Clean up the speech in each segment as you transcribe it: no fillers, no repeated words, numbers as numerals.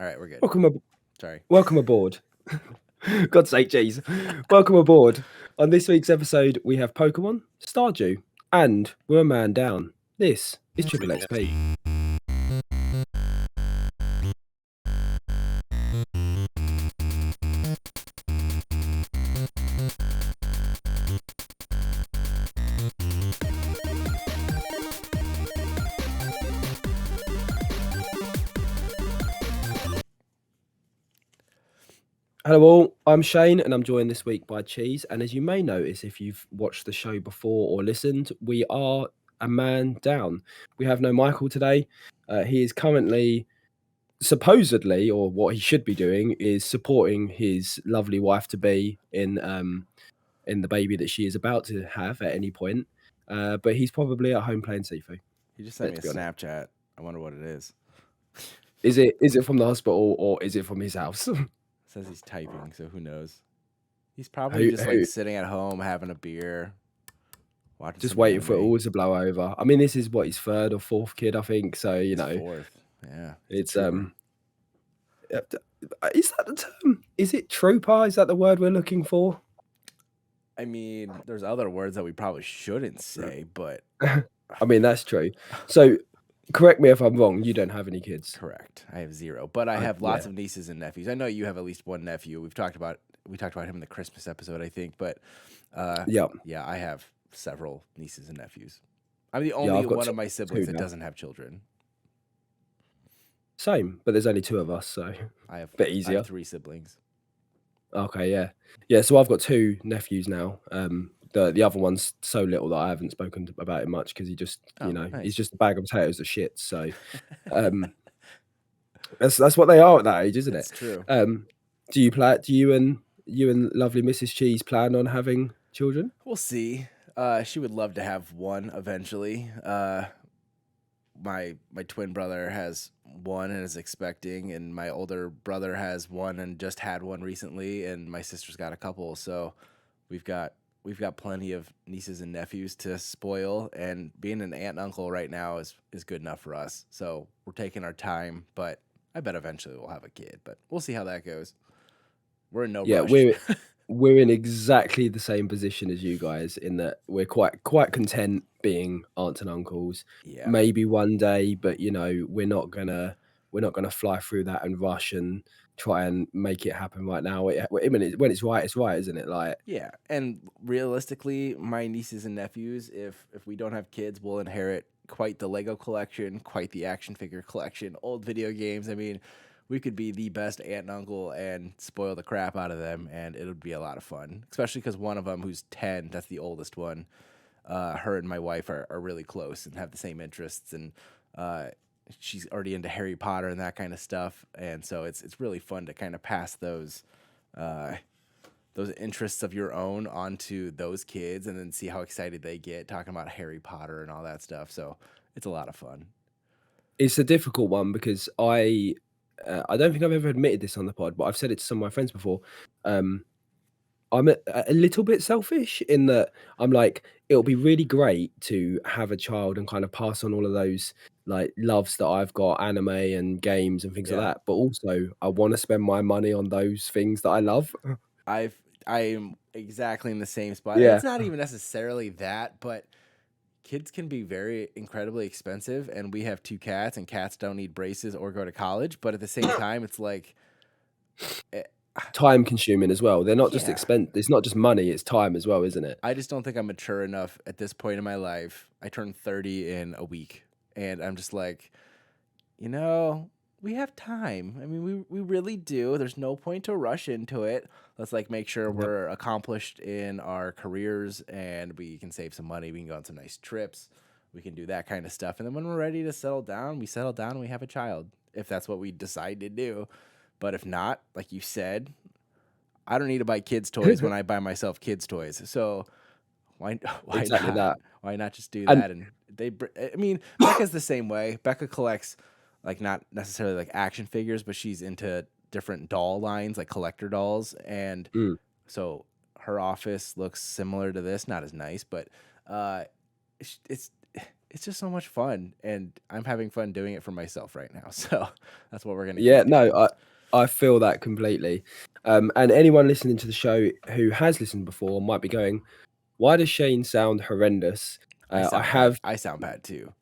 All right, we're good. Welcome, Sorry. welcome aboard. God's sake, jeez. Welcome aboard. On this week's episode, we have Pokemon, Stardew, and we're a man down. This is Triple XP. Hello all, I'm Shane and I'm joined this week by Cheese. And as you may notice, if you've watched the show before or listened, we are a man down. We have no Michael today. He is currently supposedly, or what he should be doing, is supporting his lovely wife to be in the baby that she is about to have at any point. But he's probably at home playing Sifu. He just sent me a Let's be honest. Snapchat. I wonder what it is. Is it from the hospital or is it from his house? It says he's typing, so who knows? He's probably just like sitting at home having a beer, watching just some waiting for it anime. all to blow over. I mean, this is what his third or fourth kid, I think. So you know, Fourth. Yeah, it's Is that the term? Is it trooper? Is that the word we're looking for? I mean, there's other words that we probably shouldn't say, but I mean that's true. So correct me if I'm wrong. You don't have any kids. correct. I have zero, but I have lots of nieces and nephews. I know you have at least one nephew. We talked about him in the Christmas episode, I think. But yeah, I have several nieces and nephews. I'm the only one of my siblings that doesn't have children. Same, but there's only two of us, so I have a bit easier. I have 3 siblings. Okay, yeah. So I've got 2 nephews now. The other one's so little that I haven't spoken about him much because he just, nice. he's just a bag of potatoes of shit. So, that's what they are at that age, isn't it? That's true. Do you and lovely Mrs. Cheese plan on having children? We'll see. She would love to have one eventually. My twin brother has one and is expecting, and my older brother has one and just had one recently, and my sister's got a couple. So we've got plenty of nieces and nephews to spoil, and being an aunt and uncle right now is good enough for us. So we're taking our time, but I bet eventually we'll have a kid, but we'll see how that goes. We're in no rush. We're in exactly the same position as you guys in that we're quite content being aunts and uncles. Yeah. Maybe one day, but we're not gonna fly through that and rush and try and make it happen right now. I mean, when it's right, isn't it? Like, yeah, and realistically, my nieces and nephews, if we don't have kids, will inherit quite the Lego collection, quite the action figure collection, old video games. I mean, we could be the best aunt and uncle and spoil the crap out of them, and it would be a lot of fun, especially because one of them, who's 10, that's the oldest one, her and my wife are really close and have the same interests, and she's already into Harry Potter and that kind of stuff, and so it's really fun to kind of pass those interests of your own onto those kids and then see how excited they get talking about Harry Potter and all that stuff. So it's a lot of fun. It's a difficult one because I don't think I've ever admitted this on the pod, but I've said it to some of my friends before. I'm a little bit selfish in that I'm like, it'll be really great to have a child and kind of pass on all of those like loves that I've got, anime and games and things like that. But also, I want to spend my money on those things that I love. I am exactly in the same spot. Yeah. It's not even necessarily that, but kids can be very incredibly expensive, and we have 2 cats, and cats don't need braces or go to college. But at the same time, it's like time consuming as well. They're not just it's not just money, it's time as well, isn't it? I just don't think I'm mature enough at this point in my life. I turned 30 in a week, and I'm just like, we have time. I mean, we really do. There's no point to rush into it. Let's like make sure we're accomplished in our careers and we can save some money. We can go on some nice trips. We can do that kind of stuff. And then when we're ready to settle down, we settle down and we have a child, if that's what we decide to do. But if not, like you said, I don't need to buy kids' toys when I buy myself kids' toys. So why exactly not? That. Why not just do that? And Becca's the same way. Becca collects like not necessarily like action figures, but she's into different doll lines, like collector dolls. And so her office looks similar to this, not as nice, but it's just so much fun, and I'm having fun doing it for myself right now. So that's what we're gonna Yeah, keep no, doing. I feel that completely. And anyone listening to the show who has listened before might be going, "Why does Shane sound horrendous?" I I sound bad. have, I sound bad too.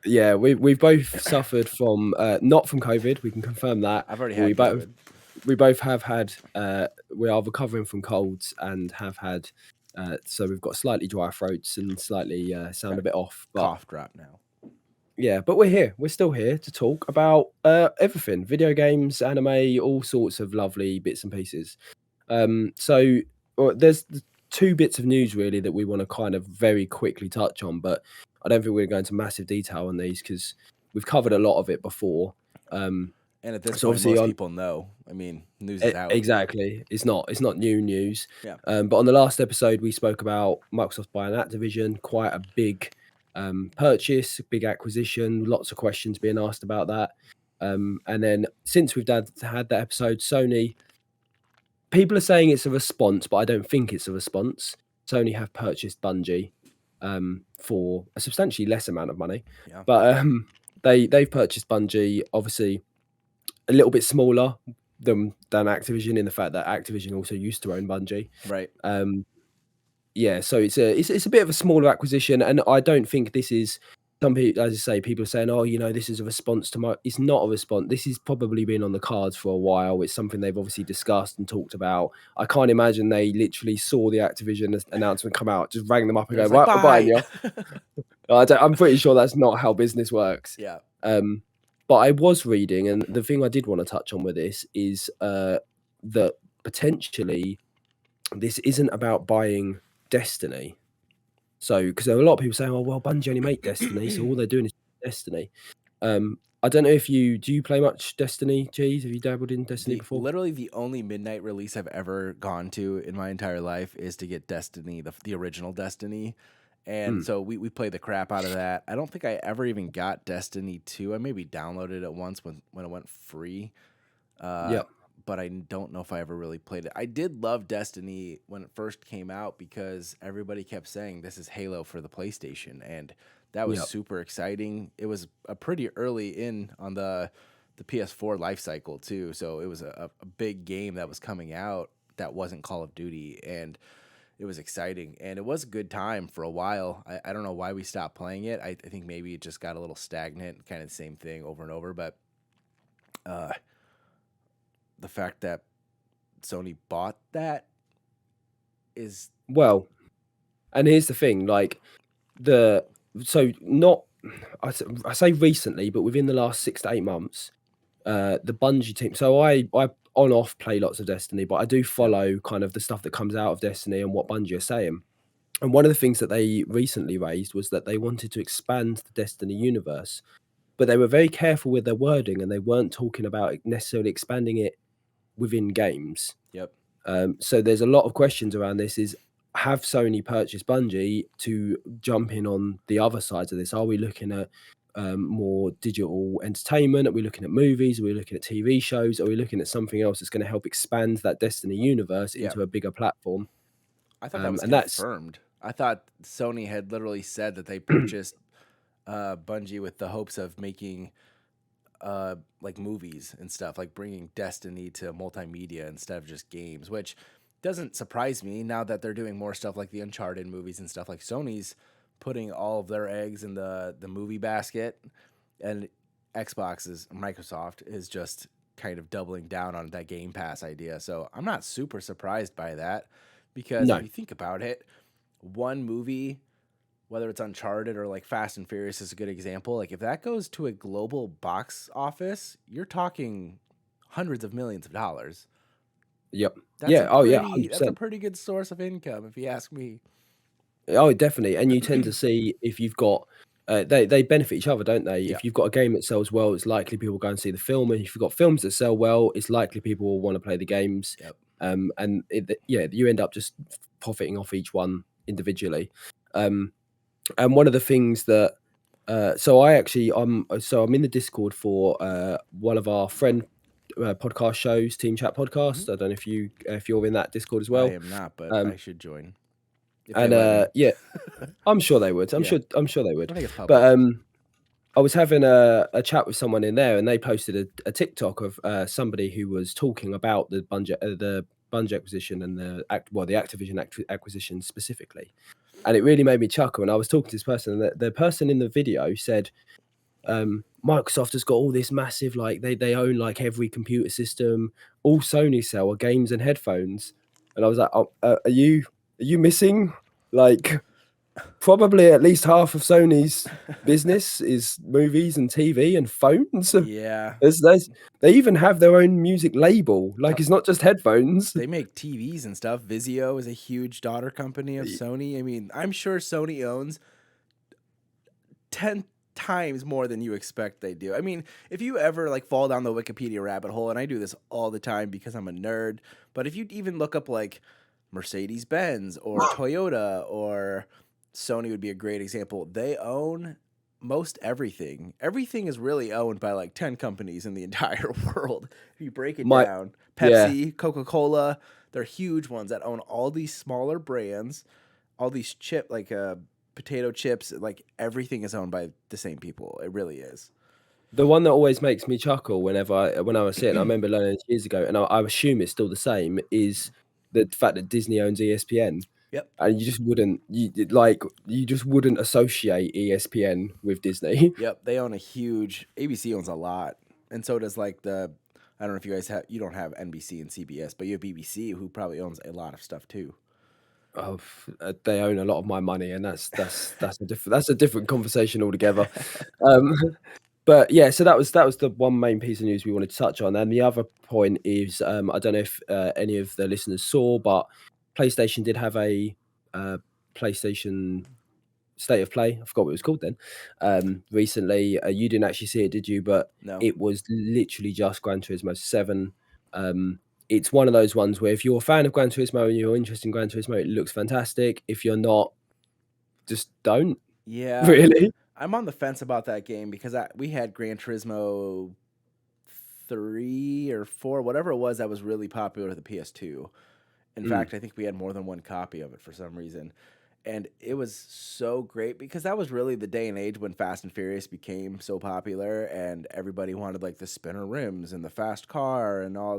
yeah, we've both suffered from not from COVID. We can confirm that, I've already but we had both COVID. we both have had. We are recovering from colds and have had. So we've got slightly dry throats and slightly sound Got a bit off, but cough drop now. yeah, but we're here. We're still here to talk about everything: video games, anime, all sorts of lovely bits and pieces. So there's two bits of news really that we want to kind of very quickly touch on, but I don't think we're going into massive detail on these because we've covered a lot of it before. Um, And at this so point, obviously most on people know. I mean, news is out. exactly, it's not new news. Yeah. But on the last episode, we spoke about Microsoft buying Activision, quite a big purchase, big acquisition, lots of questions being asked about that. And then since we've had that episode, Sony, people are saying it's a response, but I don't think it's a response. Sony have purchased Bungie for a substantially less amount of money, Yeah. but they've purchased Bungie, obviously a little bit smaller than Activision in the fact that Activision also used to own Bungie. Right. Um, yeah, so it's a bit of a smaller acquisition, and I don't think this is some people, as I say, people are saying, "Oh, this is a response to my." It's not a response. This has probably been on the cards for a while. It's something they've obviously discussed and talked about. I can't imagine they literally saw the Activision announcement come out, just rang them up and They're go, just like, "Right, we're buying bye. you." I'm pretty sure that's not how business works. Yeah. Um, but I was reading, and the thing I did want to touch on with this is that potentially this isn't about buying Destiny. So, because there are a lot of people saying, "Oh, well, Bungie only make Destiny, so all they're doing is Destiny." I don't know if do you play much Destiny, Cheese? Have you dabbled in Destiny The before? literally the only midnight release I've ever gone to in my entire life is to get Destiny, the original Destiny. And Mm, so we play the crap out of that. I don't think I ever even got Destiny 2. I maybe downloaded it once when it went free. Uh, yep, but I don't know if I ever really played it. I did love Destiny when it first came out because everybody kept saying this is Halo for the PlayStation, and that was yep, super exciting. It was a pretty early in on the PS4 life cycle too, so it was a big game that was coming out that wasn't Call of Duty, and it was exciting, and it was a good time for a while. I don't know why we stopped playing it. I think maybe it just got a little stagnant, kind of the same thing over and over, but uh, the fact that Sony bought that is well, and here's the thing, like, the so not I say recently, but within the last 6 to 8 months, the Bungie team, so I on off play lots of Destiny, but I do yep, follow kind of the stuff that comes out of Destiny and what Bungie are saying. And one of the things that they recently raised was that they wanted to expand the Destiny universe, but they were very careful with their wording and they weren't talking about necessarily expanding it within games. yep, So there's a lot of questions around this. Is have Sony purchased Bungie to jump in on the other sides of this? Are we looking at more digital entertainment? Are we looking at movies? Are we looking at TV shows? Are we looking at something else that's going to help expand that Destiny universe yep. into a bigger platform? I thought that was And that's confirmed. I thought Sony had literally said that they purchased Bungie with the hopes of making like movies and stuff, like bringing Destiny to multimedia instead of just games, which doesn't surprise me now that they're doing more stuff like the Uncharted movies and stuff. Like Sony's putting all of their eggs in the movie basket, and Microsoft is just kind of doubling down on that Game Pass idea. So I'm not super surprised by that because if no, you think about it, one movie, whether it's Uncharted or like Fast and Furious is a good example. Like if that goes to a global box office, you're talking hundreds of millions of dollars. yep, That's a yeah, oh yeah, pretty hundred that's a percent. pretty good source of income if you ask me. Oh, definitely. And you tend to see if you've got they benefit each other, don't they? Yeah. If you've got a game that sells well, it's likely people go and see the film. And if you've got films that sell well, it's likely people will want to play the games. Yep. Yeah, you end up just profiting off each one individually. Um, and one of the things that so I actually I'm in the Discord for one of our friend podcast shows, Team Chat Mhm. Podcast. I don't know if you're in that Discord as I well. am not, but Um, I should join. if they And let me. yeah, I'm sure they would. Yeah, I'm sure they I would. think it's But public. I was having a chat with someone in there, and they posted a TikTok of somebody who was talking about the Bungie acquisition and the Activision acquisition specifically, and it really made me chuckle. And I was talking to this person, and the person in the video said, Microsoft has got all this massive, like they own like every computer system. All Sony sell are games and headphones. And I was like, oh, are you missing like probably at least half of Sony's business is movies and TV and phones. Yeah, They even have their own music label. t- Like it's not just headphones. they make TVs and stuff. Vizio is a huge daughter company of Sony. I mean, I'm sure Sony owns 10 times more than you expect they do. I mean, if you ever like fall down the Wikipedia rabbit hole, and I do this all the time because I'm a nerd, but if you even look up like Mercedes Benz or Toyota or Sony would be a great example, they own most everything. Everything is really owned by like 10 companies in the entire world. If you break it My down, yeah. Pepsi, Coca-Cola, they're huge ones that own all these smaller brands, all these potato chips, like everything is owned by the same people. It really is. The one that always makes me chuckle when I was sitting, I remember learning this years ago, and I assume it's still the same, is the fact that Disney owns ESPN. Yep. And you just wouldn't associate ESPN with Disney. Yep. They own a huge ABC owns a lot. And so does like I don't know if you don't have NBC and CBS, but you have BBC who probably owns a lot of stuff too. Oh, they own a lot of my money, and that's a different conversation altogether. Um, but yeah, so that was the one main piece of news we wanted to touch on, and the other point is I don't know if any of the listeners saw, but PlayStation did have a PlayStation State of Play. I forgot what it was called then. Recently, you didn't actually see it, did you? But No. it was literally just Gran Turismo 7. It's one of those ones where if you're a fan of Gran Turismo and you're interested in Gran Turismo, it looks fantastic. If you're not, just don't Yeah. really. I'm on the fence about that game because we had Gran Turismo 3 or 4, whatever it was that was really popular with the PS2. In Mm, fact, I think we had more than one copy of it for some reason. And it was so great because that was really the day and age when Fast and Furious became so popular and everybody wanted like the spinner rims and the fast car and all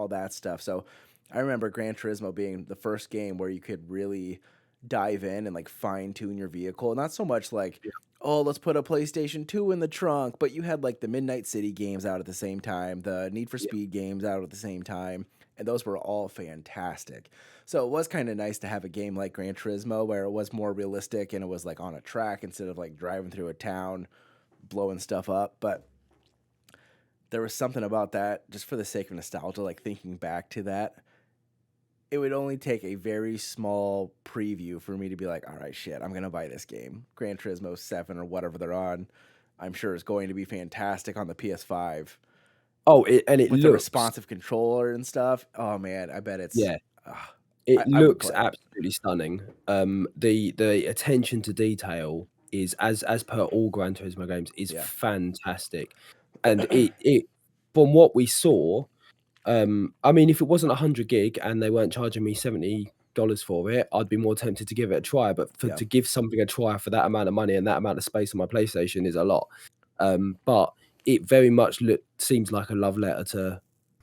that stuff. So I remember Gran Turismo being the first game where you could really dive in and like fine tune your vehicle. Not so much like, yeah, oh, let's put a PlayStation 2 in the trunk, but you had like the Midnight City games out at the same time, the Need for yeah, Speed games out at the same time, and those were all fantastic. So it was kind of nice to have a game like Gran Turismo where it was more realistic and it was like on a track instead of like driving through a town blowing stuff up. But there was something about that just for the sake of nostalgia, like thinking back to that. It would only take a very small preview for me to be like, all right, shit, I'm going to buy this game. Gran Turismo 7 or whatever they're on, I'm sure is going to be fantastic on the PS5 Oh, it with the looks, responsive controller and stuff. Oh, man, I bet it's. yeah, Uh, it I would looks play it. absolutely stunning. The attention to detail is as per all Gran Turismo games is Yeah. fantastic, and it from what we saw. I mean, if it wasn't 100 gig and they weren't charging me $70 for it, I'd be more tempted to give it a try. But Yeah. to give something a try for that amount of money and that amount of space on my PlayStation is a lot. But it very much seems like a love letter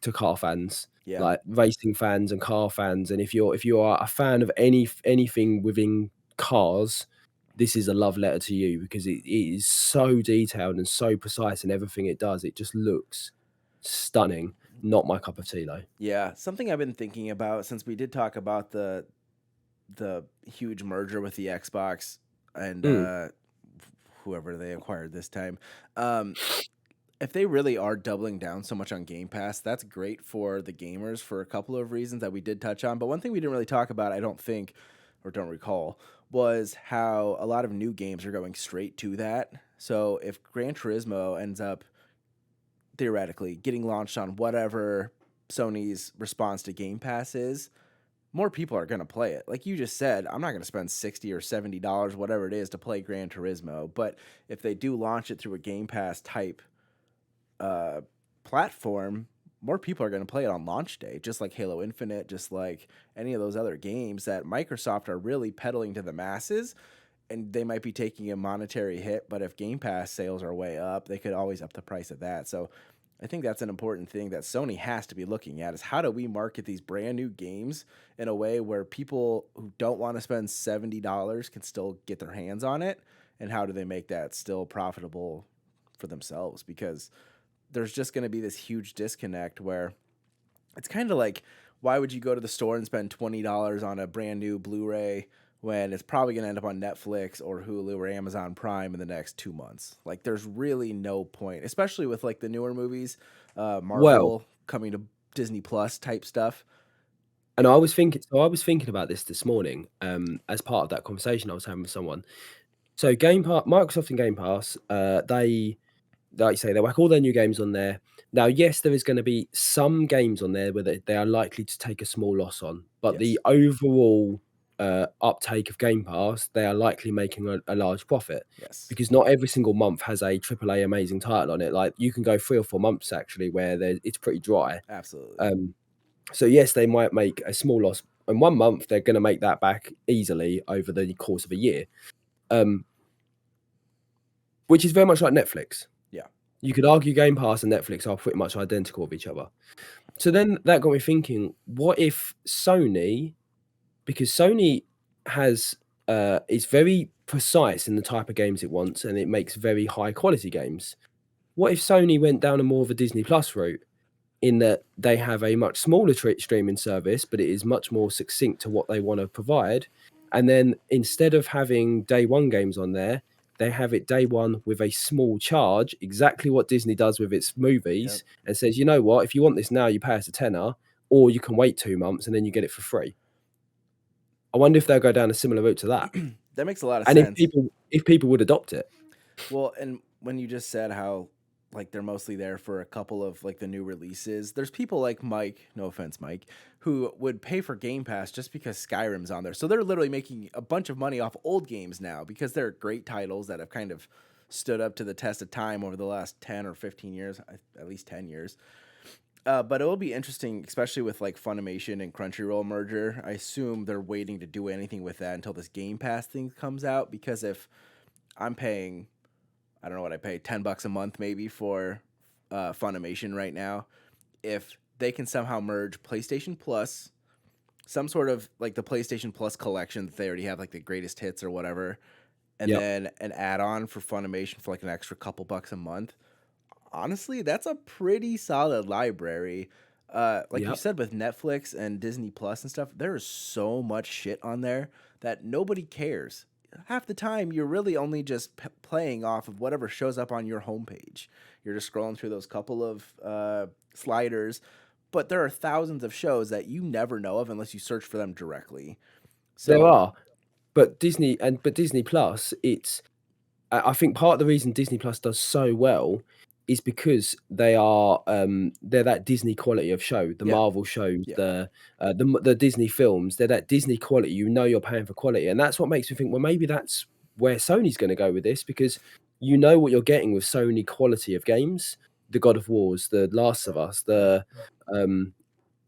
to car fans, Yeah. like racing fans and car fans. And if you are a fan of anything within cars, this is a love letter to you because it is so detailed and so precise in everything it does. It just looks stunning. Not my cup of tea though. Yeah. Something I've been thinking about since we did talk about the huge merger with the Xbox and Mm, whoever they acquired this time. Um, if they really are doubling down so much on Game Pass, that's great for the gamers for a couple of reasons that we did touch on. But one thing we didn't really talk about, I don't think, or don't recall, was how a lot of new games are going straight to that. So if Gran Turismo ends up theoretically getting launched on whatever Sony's response to Game Pass is, more people are going to play it. Like you just said, I'm not going to spend $60 or $70, whatever it is, to play Gran Turismo. But if they do launch it through a Game Pass type uh, platform, more people are going to play it on launch day, just like Halo Infinite, just like any of those other games that Microsoft are really peddling to the masses. And they might be taking a monetary hit, but if Game Pass sales are way up, they could always up the price of that. So I think that's an important thing that Sony has to be looking at is how do we market these brand new games in a way where people who don't want to spend $70 can still get their hands on it, and how do they make that still profitable for themselves? Because there's just going to be this huge disconnect where it's kind of like, why would you go to the store and spend $20 on a brand new Blu-ray when it's probably going to end up on Netflix or Hulu or Amazon Prime in the next 2 months? Like, there's really no point, especially with like the newer movies, Well, Marvel coming to Disney Plus type stuff. and I was thinking about this morning, as part of that conversation I was having with someone. So Microsoft and Game Pass, they like you say, they whack all their new games on there. Now, yes, there is going to be some games on there where they are likely to take a small loss on, but the Yes, overall uptake of Game Pass, they are likely making a large profit yes, because not every single month has a AAA amazing title on it. Like you can go 3 or 4 months actually where it's pretty dry. absolutely. Um, so yes, they might make a small loss in 1 month. They're going to make that back easily over the course of a year, um, which is very much like Netflix. Yeah. You could argue Game Pass and Netflix are pretty much identical of each other. So then that got me thinking, what if Sony, because Sony has is very precise in the type of games it wants and it makes very high quality games. What if Sony went down a more of a Disney Plus route in that they have a much smaller streaming service, but it is much more succinct to what they want to provide. And then instead of having day one games on there, they have it day one with a small charge, exactly what Disney does with its Yep. movies, and says, you know what, if you want this now, you pay us a tenner, or you can wait 2 months and then you get it for free. I wonder if they'll go down a similar route to that. That makes a lot of And if sense. people would adopt it. Well, and when you just said how like they're mostly there for a couple of like the new releases, there's people like Mike, no offense, Mike, who would pay for Game Pass just because Skyrim's on there. So they're literally making a bunch of money off old games now because they're great titles that have kind of stood up to the test of time over the last 10 or 15 years, at least 10 years. But it will be interesting, especially with like Funimation and Crunchyroll merger. I assume they're waiting to do anything with that until this Game Pass thing comes out because if I'm paying, I don't know what I pay, $10 a month maybe for Funimation right now. If they can somehow merge PlayStation Plus, some sort of like the PlayStation Plus collection that they already have, like the greatest hits or whatever, and Yep. then an add-on for Funimation for like an extra couple bucks a month. Honestly, that's a pretty solid library. Like you Yep. said with Netflix and Disney Plus and stuff, there is so much shit on there that nobody cares. Half the time, you're really only just playing off of whatever shows up on your homepage. You're just scrolling through those couple of sliders, but there are thousands of shows that you never know of unless you search for them directly. There So, are. But Disney Plus, I think part of the reason Disney Plus does so well is because they're that Disney quality of show, the yeah, Marvel shows, yeah, the Disney films, they're that Disney quality. You know you're paying for quality, and that's what makes me think, well, maybe that's where Sony's going to go with this because you know what you're getting with Sony quality of games, the God of Wars, the Last of Us, the um,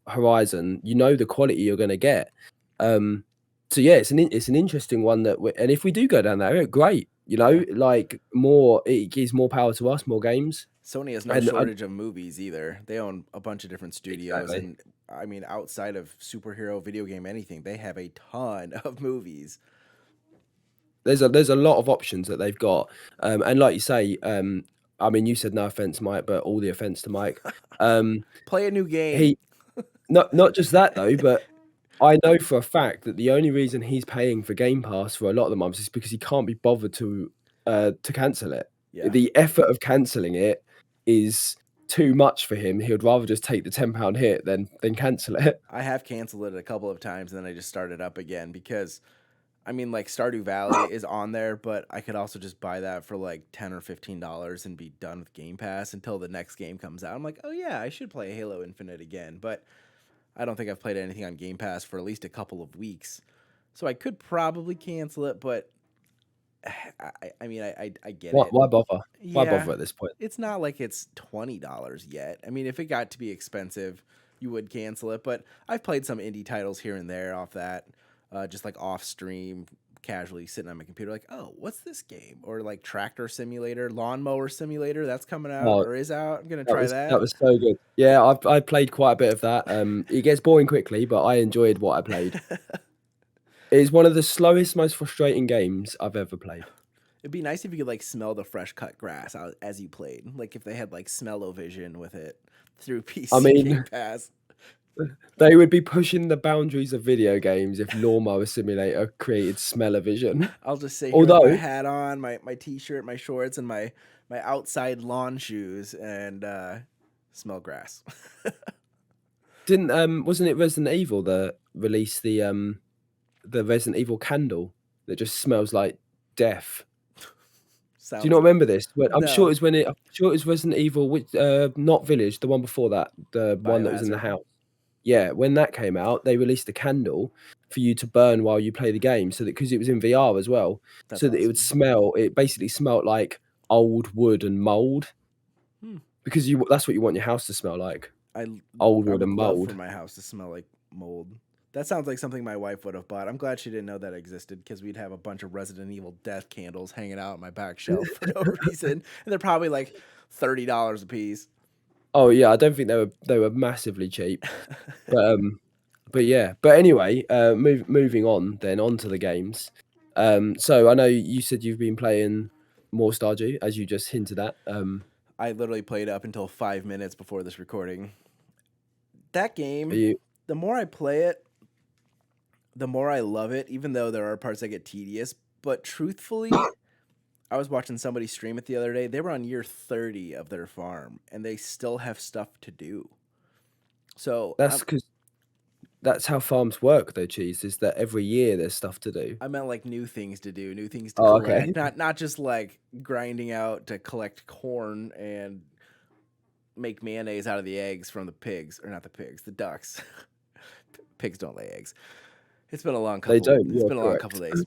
Horizon. You know the quality you're going to get. Um, so yeah, it's an interesting one and if we do go down that route, great. yeah. Like more, it gives more power to us, more games, Sony has no and shortage of movies either. They own a bunch of different studios, exactly. and I mean, outside of superhero, video game, anything, they have a ton of movies. There's a lot of options that they've got, and like you say, I mean, you said no offense, Mike, but all the offense to Mike. Um, Play a new game. he not just that though, but I know for a fact that the only reason he's paying for Game Pass for a lot of the months is because he can't be bothered to cancel it. Yeah, The effort of canceling it is too much for him. He would rather just take the £10 hit than cancel it. I have canceled it a couple of times, and then I just started up again because I mean, like Stardew Valley is on there, but I could also just buy that for like $10 or $15 and be done with Game Pass until the next game comes out. I'm like, oh yeah, I should play Halo Infinite again, but I don't think I've played anything on Game Pass for at least a couple of weeks. So I could probably cancel it, but I mean, I get Why it. why bother? Why Yeah, bother at this point? it's not like it's $20 yet. I mean, if it got to be expensive, you would cancel it. But I've played some indie titles here and there off that, just like off stream, casually sitting on my computer, like, oh, what's this game? Or like Tractor Simulator, Lawnmower Simulator, that's coming out Oh, or is out. I'm gonna that try was that that. was so good. Yeah, I played quite a bit of that. It gets boring quickly, but I enjoyed what I played. It is one of the slowest, most frustrating games I've ever played. It'd be nice if you could like smell the fresh cut grass as you played. Like if they had like smell-o-vision with it through I PC Game mean, Pass. they would be pushing the boundaries of video games if Lawnmower Simulator created smell-o-vision. I'll just sit here with my Although, hat on, my t-shirt, my shorts, and my outside lawn shoes, and smell grass. didn't wasn't it Resident Evil that released the Resident Evil candle that just smells like death? Do you Sounds not like remember this? When no I'm sure it was Resident Evil, which not Village, the one before that, the one that was in the biohazard. house. Yeah, when that came out, they released a candle for you to burn while you play the game, so that because it was in VR as well, That's so that it would awesome. smell. It basically smelt like old wood and mold Hmm. because that's what you want your house to smell like, I old I wood and would love for mold. my house to smell like mold. That sounds like something my wife would have bought. I'm glad she didn't know that existed because we'd have a bunch of Resident Evil death candles hanging out on my back shelf for no reason, and they're probably like $30 a piece. Oh yeah, I don't think they were massively cheap, but yeah. But anyway, moving on then onto the games. So I know you said you've been playing more Stardew, as you just hinted at. I literally played up until 5 minutes before this recording. That Are game, you the more I play it, the more I love it, even though there are parts that get tedious. But truthfully, I was watching somebody stream it the other day. They were on year 30 of their farm and they still have stuff to do. So that's because that's how farms work though, Cheese, is that every year there's stuff to do. I meant like new things to do, new things to Oh, okay. collect. Not just like grinding out to collect corn and make mayonnaise out of the eggs from the pigs, or not the pigs, the ducks. Pigs don't lay eggs. It's been a long They couple. don't, It's you're been a long couple correct. days.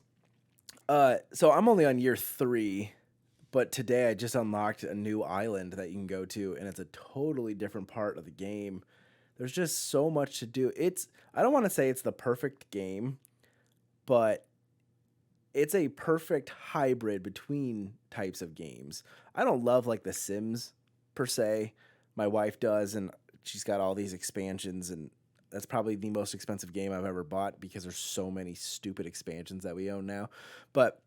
So I'm only on year 3, but today I just unlocked a new island that you can go to, and it's a totally different part of the game. There's just so much to do. I don't want to say it's the perfect game, but it's a perfect hybrid between types of games. I don't love like The Sims per se. My wife does, and she's got all these expansions, and that's probably the most expensive game I've ever bought because there's so many stupid expansions that we own now. But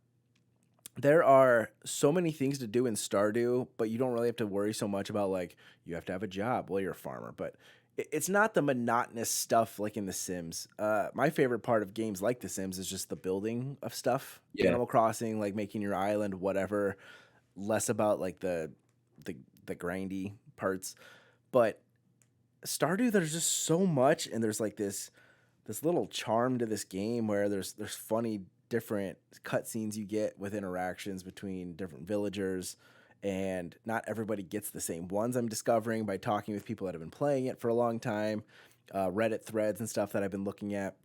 there are so many things to do in Stardew, but you don't really have to worry so much about like you have to have a job. Well, you're a farmer, but it's not the monotonous stuff like in The Sims. My favorite part of games like The Sims is just the building of stuff. Yeah. Animal Crossing, like making your island, whatever. Less about like the the grindy parts, but Stardew, there's just so much, and there's like this little charm to this game where there's funny different cutscenes you get with interactions between different villagers, and not everybody gets the same ones. I'm discovering by talking with people that have been playing it for a long time, Reddit threads and stuff that I've been looking at.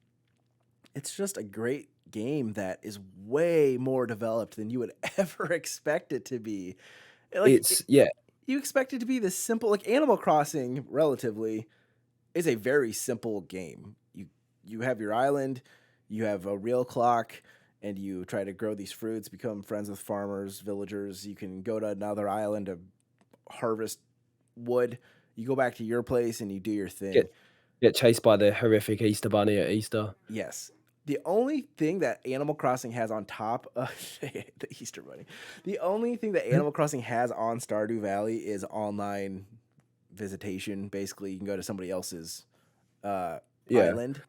It's just a great game that is way more developed than you would ever expect it to be. Like Yeah, you expect it to be this simple, like Animal Crossing, relatively is a very simple game. You have your island, you have a real clock, and you try to grow these fruits, become friends with farmers, villagers. You can go to another island to harvest wood. You go back to your place and you do your thing. get get chased by the horrific Easter bunny at Easter. Yes. The only thing that Animal Crossing has on top of the Easter Bunny, the only thing that Animal Crossing has on Stardew Valley is online visitation. Basically, you can go to somebody else's Yeah. island.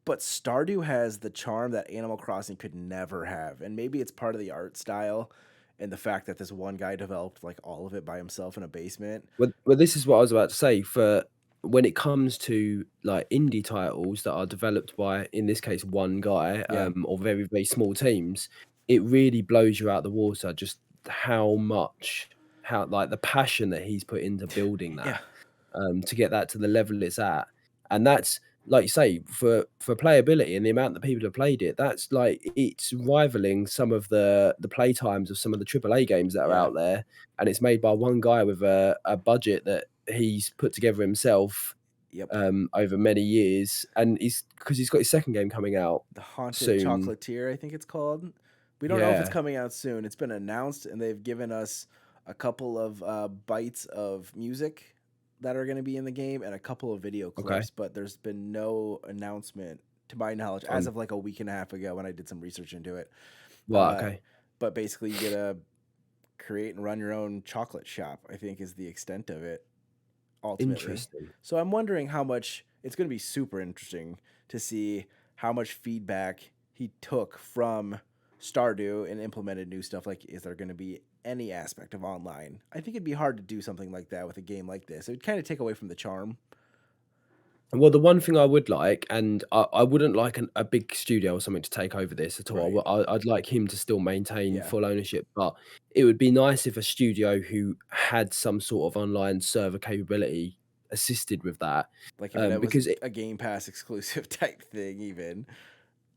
But Stardew has the charm that Animal Crossing could never have. And maybe it's part of the art style and the fact that this one guy developed like all of it by himself in a basement. Well, this is what I was about to say. For when it comes to like indie titles that are developed by, in this case, one guy, Yeah. or very, very small teams, it really blows you out the water just how like the passion that he's put into building Yeah. that, to get that to the level it's at. And that's like you say, for playability and the amount that people have played it, that's like it's rivaling some of the play times of some of the AAA games that are Yeah. out there, and it's made by one guy with a budget that he's put together himself Yep. over many years, and he's got his second game coming out The Haunted soon. Chocolatier, I think it's called. We don't know if it's Yeah. coming out soon. It's been announced, and they've given us a couple of bites of music that are going to be in the game and a couple of video Okay. clips, but there's been no announcement to my knowledge as On of like a week and a half ago when I did some research into it. Right. Uh, Okay. but basically, you get to create and run your own chocolate shop, I think is the extent of it ultimately. Interesting. So I'm wondering how much it's going to be super interesting to see how much feedback he took from Stardew and implemented new stuff. Like, is there going to be any aspect of online? I think it'd be hard to do something like that with a game like this. It would kind of take away from the charm. Well, the one thing I would like, and I wouldn't like a big studio or something to take over this at all. Right. I'd like him to still maintain Yeah. full ownership, but it would be nice if a studio who had some sort of online server capability assisted with that, Like if it was because a Game Pass exclusive type thing, even.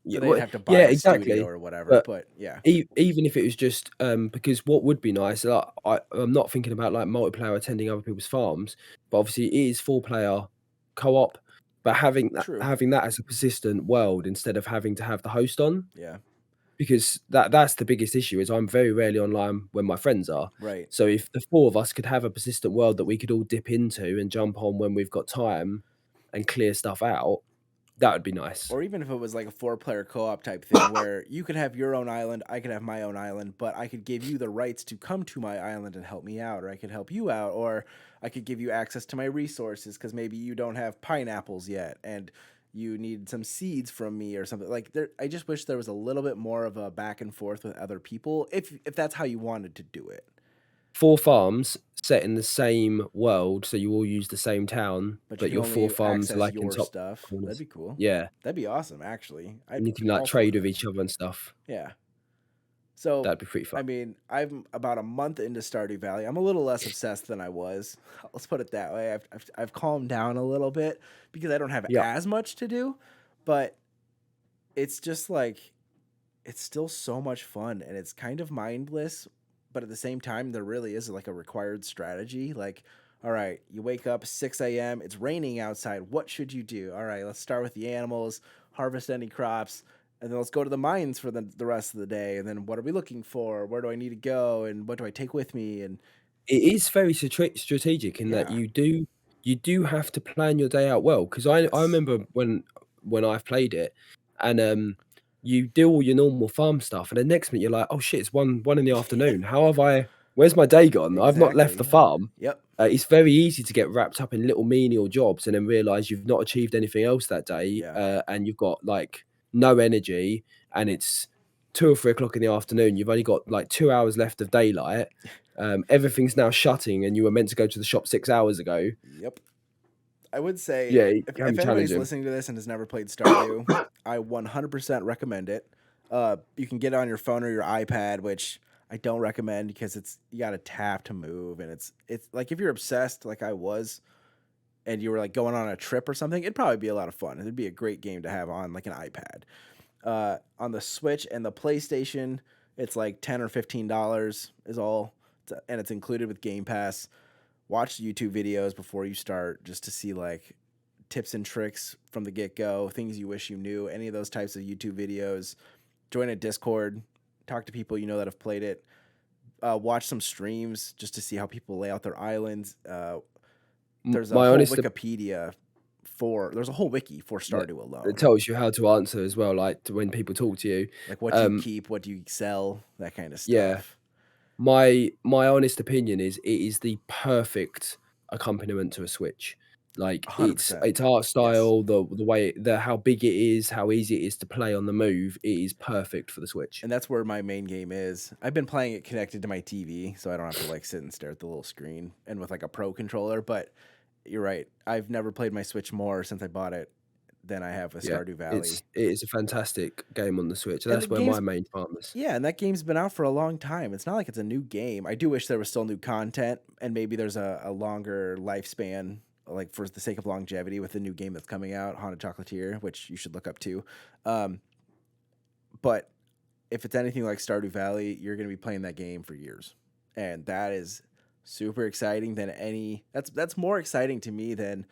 yeah, So they'd well, have to buy yeah, a studio exactly. or whatever. But But yeah. even if it was just because what would be nice, I'm not thinking about like multiplayer attending other people's farms, but obviously it is 4 player co-op. But True. having that as a persistent world instead of having to have the host on, Yeah. because that's the biggest issue is I'm very rarely online when my friends are. Right. So if the 4 of us could have a persistent world that we could all dip into and jump on when we've got time and clear stuff out, that would be nice. Or even if it was like a 4 player co op type thing where you could have your own island, I could have my own island, but I could give you the rights to come to my island and help me out, or I could help you out, or I could give you access to my resources because maybe you don't have pineapples yet and you need some seeds from me or something. Like there, I just wish there was a little bit more of a back and forth with other people if that's how you wanted to do it. 4 farms set in the same world, so you all use the same town, But you but can your 4 only farms are, access like, in your top stuff. That'd corners. be cool. Yeah, That'd be awesome, actually. I'd and you be can, like, all for trade with that. each other and stuff. Yeah. So, That'd be pretty fun. I mean, I'm about a month into Stardew Valley. I'm a little less obsessed than I was. Let's put it that way. I've calmed down a little bit because I don't have Yeah. as much to do, but it's just like it's still so much fun and it's kind of mindless, but at the same time there really is like a required strategy. Like, all right, you wake up 6 a.m. It's raining outside. What should you do? All right, let's start with the animals, harvest any crops, and then let's go to the mines for the rest of the day. And then what are we looking for? Where do I need to go? And what do I take with me? And It is very strategic in that yeah, you do have to plan your day out well, 'cause I yes, remember when I've played it and, you do all your normal farm stuff, and the next minute you're like, "Oh shit, it's 1 in the afternoon. How have I where's my day gone? I've not left the exactly. farm." Yep, It's very easy to get wrapped up in little menial jobs and then realize you've not achieved anything else that day, yeah. and you've got, like, no energy, and it's 2 or 3 o'clock in the afternoon. You've only got, like, 2 hours left of daylight. Everything's now shutting, and you were meant to go to the shop 6 hours ago. Yep. I would say Yeah, it can if be anybody's challenging. listening to this and has never played Stardew, I 100% recommend it. You can get it on your phone or your iPad, which I don't recommend because it's you got to tap to move, and it's like if you're obsessed like I was, and you were like going on a trip or something, it'd probably be a lot of fun. It'd be a great game to have on like an iPad. On the Switch and the PlayStation, it's like $10 or $15 is all, and it's included with Game Pass. Watch YouTube videos before you start just to see like tips and tricks from the get go, things you wish you knew, any of those types of YouTube videos. Join a Discord, talk to people you know that have played it. Watch some streams just to see how people lay out their islands. There's a My whole honest Wikipedia there's a whole wiki for that Stardew that alone. tells you how to answer as well, like, to when people talk to you. Like what do you Um, keep, what do you sell, that kind of yeah. stuff. My honest opinion is it is the perfect accompaniment to a Switch. Like, $100%. its art Yes. style, the way the how big it is, how easy it is to play on the move, it is perfect for the Switch. And that's where my main game is. I've been playing it connected to my TV, so I don't have to like sit and stare at the little screen and with like a pro controller. But you're right. I've never played my Switch more since I bought it than I have with Yeah, Stardew Valley. it is a fantastic game on the Switch. And the That's where my game's main farm is. yeah, and that game's been out for a long time. It's not like it's a new game. I do wish there was still new content and maybe there's a longer lifespan like for the sake of longevity with the new game that's coming out, Haunted Chocolatier, which you should look up too. Um, but if it's anything like Stardew Valley, you're going to be playing that game for years, and that is super exciting than any. That's more exciting to me than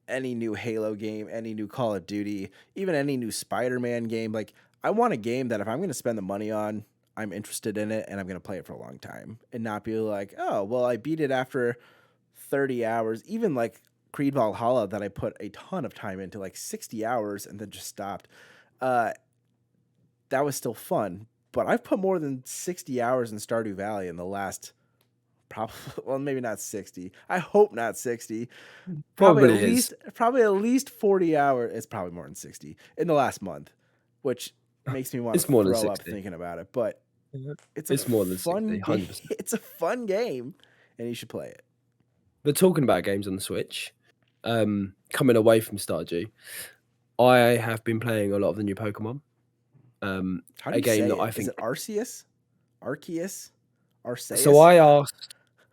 any new Halo game, any new Call of Duty, even any new Spider-Man game. Like I want a game that if I'm going to spend the money on, I'm interested in it and I'm going to play it for a long time and not be like, "Oh, well, I beat it after 30 hours." Even like Creed Valhalla that I put a ton of time into, like 60 hours and then just stopped. Uh that was still fun, but I've put more than 60 hours in Stardew Valley in the last probably well maybe not 60. I hope not 60. Probably is. Probably at least 40 hours. It's probably more than 60 in the last month, which makes me want to It's more than throw up 60. thinking about it, but Yeah. it's a It's more than 60, fun game. 100%. It's a fun game and you should play it. But talking about games on the Switch, coming away from Stardew, I have been playing a lot of the new Pokemon. How do A you game say that it? I Is think. it Arceus? Arceus? So Arceus?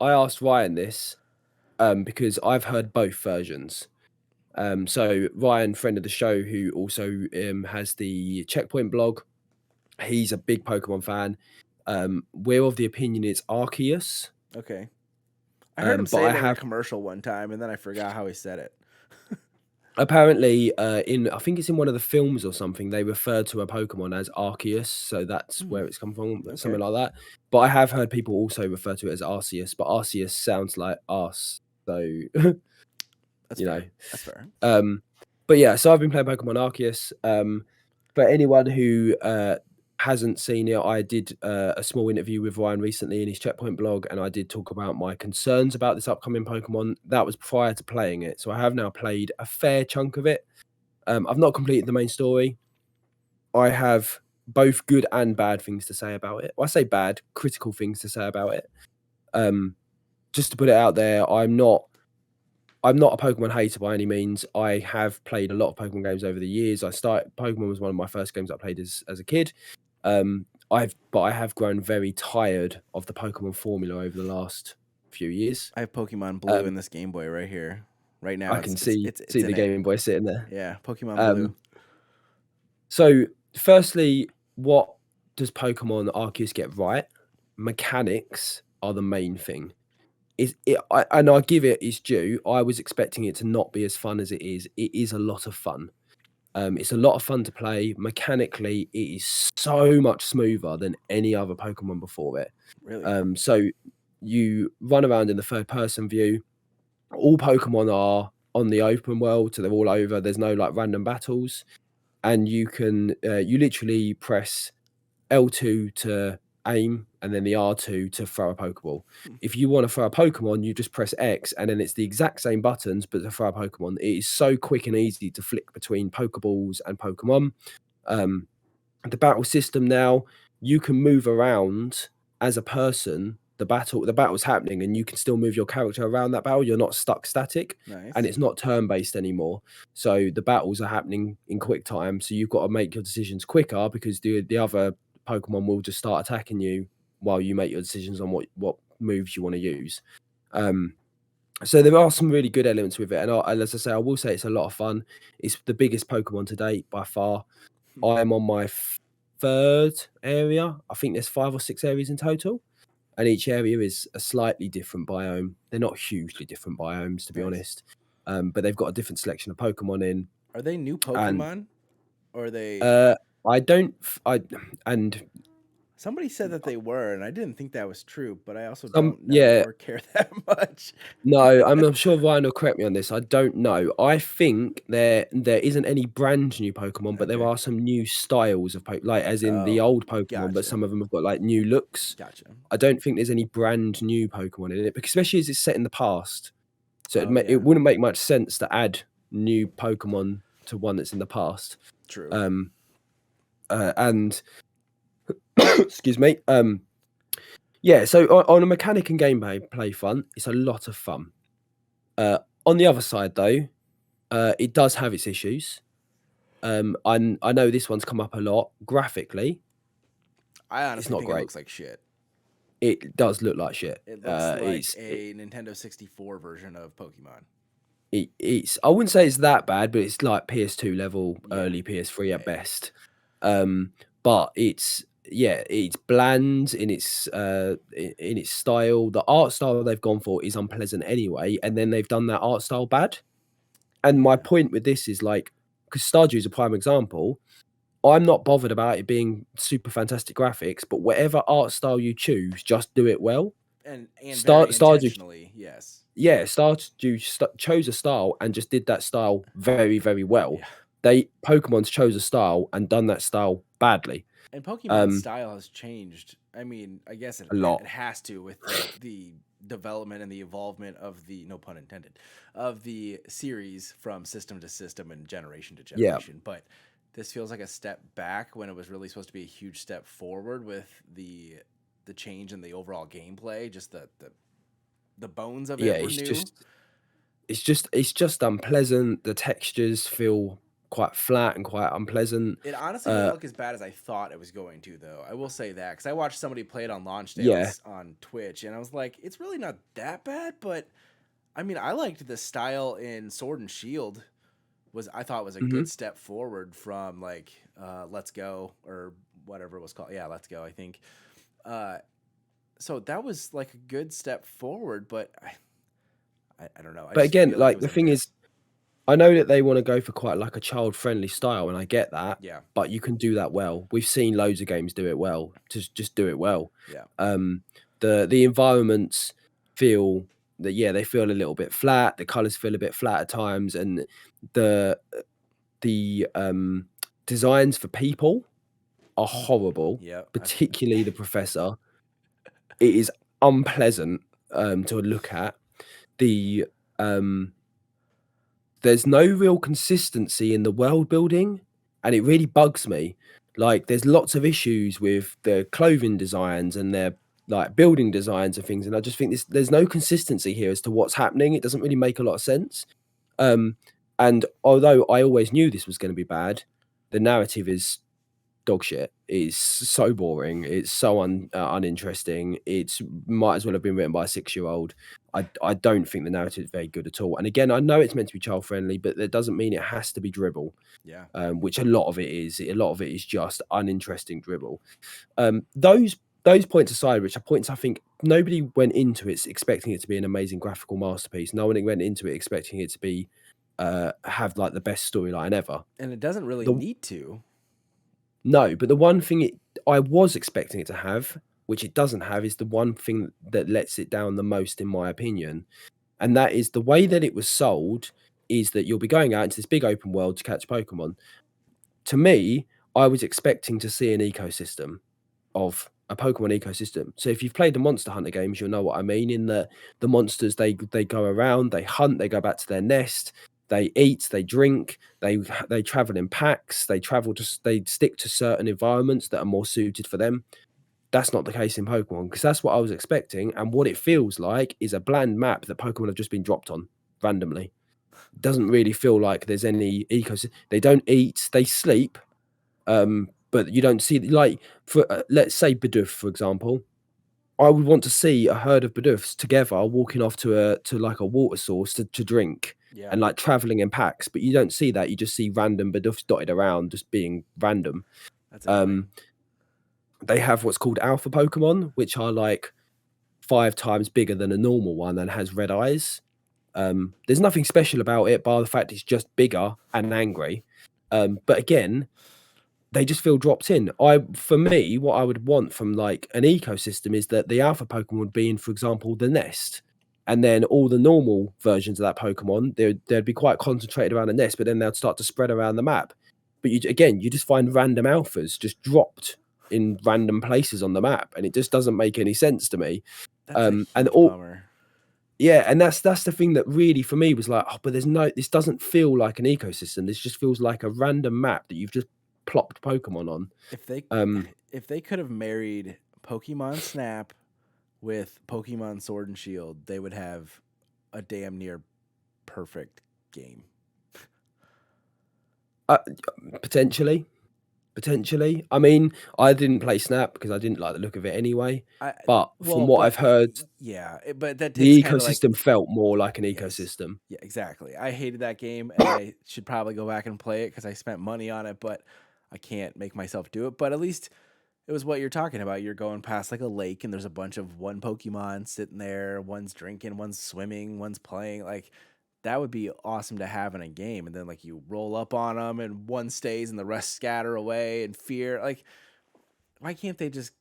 I asked Ryan this because I've heard both versions. So Ryan, friend of the show, who also has the Checkpoint blog, he's a big Pokemon fan. We're of the opinion it's Arceus. Okay. I heard him But say I it in a have commercial one time and then I forgot how he said it. apparently in I think it's in one of the films or something, they refer to a Pokemon as Arceus, so that's Hmm. where it's come from, Okay. something like that. But I have heard people also refer to it as Arceus, but Arceus sounds like arse, so That's you know. fair. That's fair. Um, but yeah, so I've been playing Pokemon Arceus. For anyone who hasn't seen it, I did a small interview with Ryan recently in his Checkpoint blog, and I did talk about my concerns about this upcoming Pokemon. That was prior to playing it, so I have now played a fair chunk of it. I've not completed the main story. I have both good and bad things to say about it. Well, I say bad, critical things to say about it. Just to put it out there, I'm not a Pokemon hater by any means. I have played a lot of Pokemon games over the years. Pokemon was one of my first games I played as a kid. But I have grown very tired of the Pokemon formula over the last few years. I have Pokemon Blue Um, in this Game Boy right here. Right now I it's can it's see it's it's see in the it. Game Boy sitting there. Yeah, Pokemon Blue. Um, so firstly, what does Pokemon Arceus get right? Mechanics are the main thing. And I give it its due. I was expecting it to not be as fun as it is. It is a lot of fun. It's a lot of fun to play. Mechanically, it is so much smoother than any other Pokemon before it. Really? So you run around in the third person view. All Pokemon are on the open world, so they're all over. There's no like random battles, and you literally press L2 to aim and then the R2 to throw a Pokeball. Hmm. If you want to throw a Pokemon, you just press X and then it's the exact same buttons, but to throw a Pokemon. It is so quick and easy to flick between Pokeballs and Pokemon. Um, the battle system now, you can move around as a person. The battle's happening and you can still move your character around that battle. You're not stuck static and Nice. it's not turn-based anymore. So the battles are happening in quick time. So you've got to make your decisions quicker because the other Pokemon will just start attacking you while you make your decisions on what moves you want to use. Um, so there are some really good elements with it, and as I say, I will say it's a lot of fun. It's the biggest Pokemon to date by far. Hmm. I am on my third area. I think there's 5 or 6 areas in total, and each area is a slightly different biome. They're not hugely different biomes, to be Nice. honest, but they've got a different selection of Pokemon in. Are they new And Pokemon? Or are they uh, I don't, f- I and somebody said that they were, and I didn't think that was true, but I also some don't know yeah. or care that much. No, I'm sure Ryan will correct me on this. I don't know. I think there isn't any brand new Pokemon, but there Okay. are some new styles of Pokemon, like as in the Oh, old Pokemon, but gotcha. some of them have got like new looks. Gotcha. I don't think there's any brand new Pokemon in it, because especially as it's set in the past, so Oh it yeah. wouldn't make much sense to add new Pokemon to one that's in the past. True. Um, and excuse me. Yeah. So on a mechanic and gameplay play front, it's a lot of fun. On the other side, though, it does have its issues. I know this one's come up a lot. Graphically, I it's honestly not think it great. looks like shit. It does look like shit. It looks like It's a Nintendo 64 version of Pokemon. it's I wouldn't say it's that bad, but it's like PS2 level, Yeah. early PS3 Yeah. at Yeah. best. But it's bland in its style. The art style they've gone for is unpleasant anyway, and then they've done that art style bad. And my Yeah. point with this is like, because Stardew is a prime example. I'm not bothered about it being super fantastic graphics, but whatever art style you choose, just do it well. And very Stardew, intentionally, yes. Stardew chose a style and just did that style very, very well. Yeah. Pokemon's chose a style and done that style badly. And Pokemon's Um, style has changed. I mean, I guess a lot. it has to with the development and the evolvement of the, no pun intended, of the series from system to system and generation to Yeah, generation. But this feels like a step back when it was really supposed to be a huge step forward with the change in the overall gameplay. Just the bones of yeah. it were new. It's just unpleasant. The textures feel quite flat and quite unpleasant. It honestly didn't Uh, look as bad as I thought it was going to, though. I will say that because I watched somebody play it on launch day yeah. on Twitch, and I was like, it's really not that bad. But I mean, I liked the style in Sword and Shield. I thought was a Hmm. good step forward from like Let's Go or whatever it was called. Yeah, Let's Go. I think. Uh, so that was like a good step forward, but I don't know. I But just again, feel like it like was the a thing is, miss. I know that they want to go for quite like a child friendly style, and I get that, Yeah, but you can do that well. We've seen loads of games do it well. Just do it well. yeah, Um, the environments feel that they feel a little bit flat. The colors feel a bit flat at times, and the the designs for people are horrible, yeah. particularly the professor. It is unpleasant to look at. The um There's no real consistency in the world building, and it really bugs me. Like, there's lots of issues with the clothing designs and their, like, building designs and things, and I just think there's no consistency here as to what's happening. It doesn't really make a lot of sense. Um, and although I always knew this was gonna be bad, the narrative is dog shit. It's so boring. It's so uninteresting. It's might as well have been written by a 6-year-old. I don't think the narrative is very good at all. And again, I know it's meant to be child friendly, but that doesn't mean it has to be dribble, Yeah. which a lot of it is. A lot of it is just uninteresting dribble. Those points aside, which are points I think nobody went into it expecting it to be an amazing graphical masterpiece. No one went into it expecting it to be have like the best storyline ever. And it doesn't really The need to. No, but the one thing I was expecting it to have, which it doesn't have, is the one thing that lets it down the most, in my opinion. And that is the way that it was sold is that you'll be going out into this big open world to catch Pokemon. To me, I was expecting to see an ecosystem of a Pokemon ecosystem. So if you've played the Monster Hunter games, you'll know what I mean. In that the monsters they go around, they hunt, they go back to their nest, they eat, they drink, they travel in packs, they stick to certain environments that are more suited for them. That's not the case in Pokemon because that's what I was expecting, and what it feels like is a bland map that Pokemon have just been dropped on randomly. Doesn't really feel like there's any ecosystem. They don't eat, they sleep, but you don't see like for let's say Bidoof, for example. I would want to see a herd of Bidoofs together walking off to like a water source to drink Yeah, and like traveling in packs, but you don't see that. You just see random Bidoofs dotted around, just being random. that's annoying. Um, they have what's called alpha Pokemon, which are like 5 times bigger than a normal one and has red eyes. There's nothing special about it, bar the fact it's just bigger and angry. But again, they just feel dropped in. For me, what I would want from like an ecosystem is that the alpha Pokemon would be in, for example, the nest, and then all the normal versions of that Pokemon they'd be quite concentrated around the nest, but then they'd start to spread around the map. But you just find random alphas just dropped in random places on the map, and it just doesn't make any sense to me. That's a And huge all bummer. Yeah, and that's the thing that really for me was like, oh, but this doesn't feel like an ecosystem. This just feels like a random map that you've just plopped Pokemon on. If they Um, if they could have married Pokemon Snap with Pokemon Sword and Shield, they would have a damn near perfect game. uh, Potentially, Potentially. I mean, I didn't play Snap because I didn't like the look of it anyway. I But from well, what but I've heard, yeah, but that takes the kind of like ecosystem felt more like an yes, ecosystem. yeah, exactly. I hated that game, and I should probably go back and play it because I spent money on it, but I can't make myself do it. But at least it was what you're talking about. You're going past like a lake, and there's a bunch of one Pokemon sitting there. One's drinking, one's swimming, one's playing. Like that would be awesome to have in a game. And then like you roll up on them, and one stays, and the rest scatter away in fear. Like why can't they just?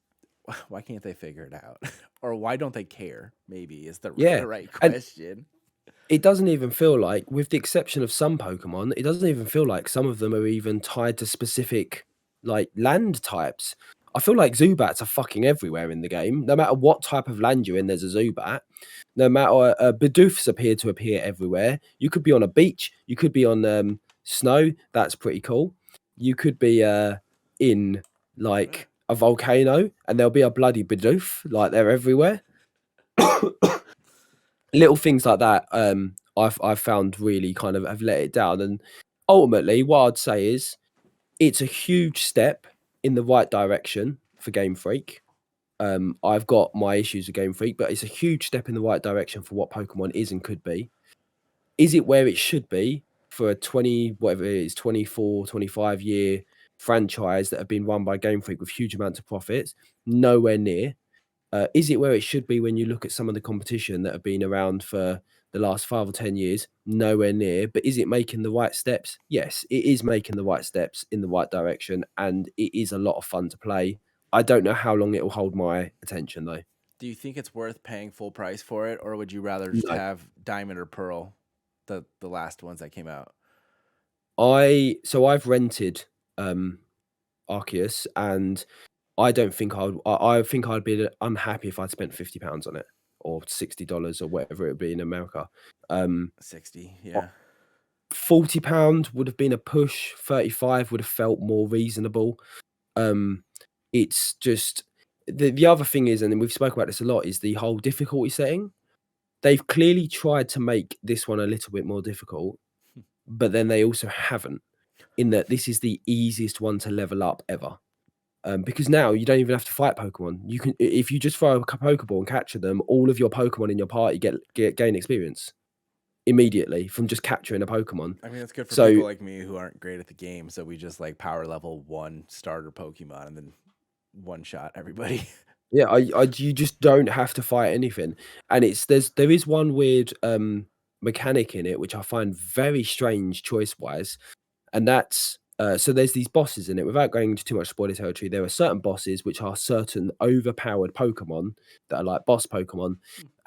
Why can't they figure it out? Or why don't they care? Maybe is the Yeah. the right And question. it doesn't even feel like, with the exception of some Pokemon, it doesn't even feel like some of them are even tied to specific like land types. I feel like Zubats are fucking everywhere in the game. No matter what type of land you're in, there's a Zubat. No matter Bidoofs appear to appear everywhere. You could be on a beach. You could be on snow. That's pretty cool. You could be in like a volcano, and there'll be a bloody Bidoof. Like they're everywhere. Little things like that, I've found really kind of have let it down. And ultimately, what I'd say is it's a huge step in the right direction for Game Freak. I've got my issues with Game Freak, but it's a huge step in the right direction for what Pokemon is and could be. Is it where it should be for a 20, whatever it is, 24, 25-year franchise that have been run by Game Freak with huge amounts of profits? Nowhere near. Is it where it should be when you look at some of the competition that have been around for the last 5 or 10 years? Nowhere near. But is it making the right steps? Yes, it is making the right steps in the right direction, and it is a lot of fun to play. I don't know how long it will hold my attention though. Do you think it's worth paying full price for it, or would you rather just No, have Diamond or Pearl, the last ones that came out? I've rented um Arceus, and I think I'd be unhappy if I'd spent £50 on it, or $60 or whatever it would be in America. Um 60, yeah. £40 would have been a push, 35 would have felt more reasonable. Um, it's just the other thing is, and we've spoken about this a lot, is the whole difficulty setting. They've clearly tried to make this one a little bit more difficult, but then they also haven't, in that this is the easiest one to level up ever. Because now you don't even have to fight Pokemon. You can, if you just throw a Pokeball and capture them, all of your Pokemon in your party gain experience immediately from just capturing a Pokemon. I mean, that's good for So people like me who aren't great at the game, so we just like power level one starter Pokemon and then one shot everybody. yeah, you just don't have to fight anything, and there is one weird mechanic in it which I find very strange choice wise, and that's so there's these bosses in it. Without going into too much spoiler territory, there are certain bosses which are certain overpowered Pokemon that are like boss Pokemon,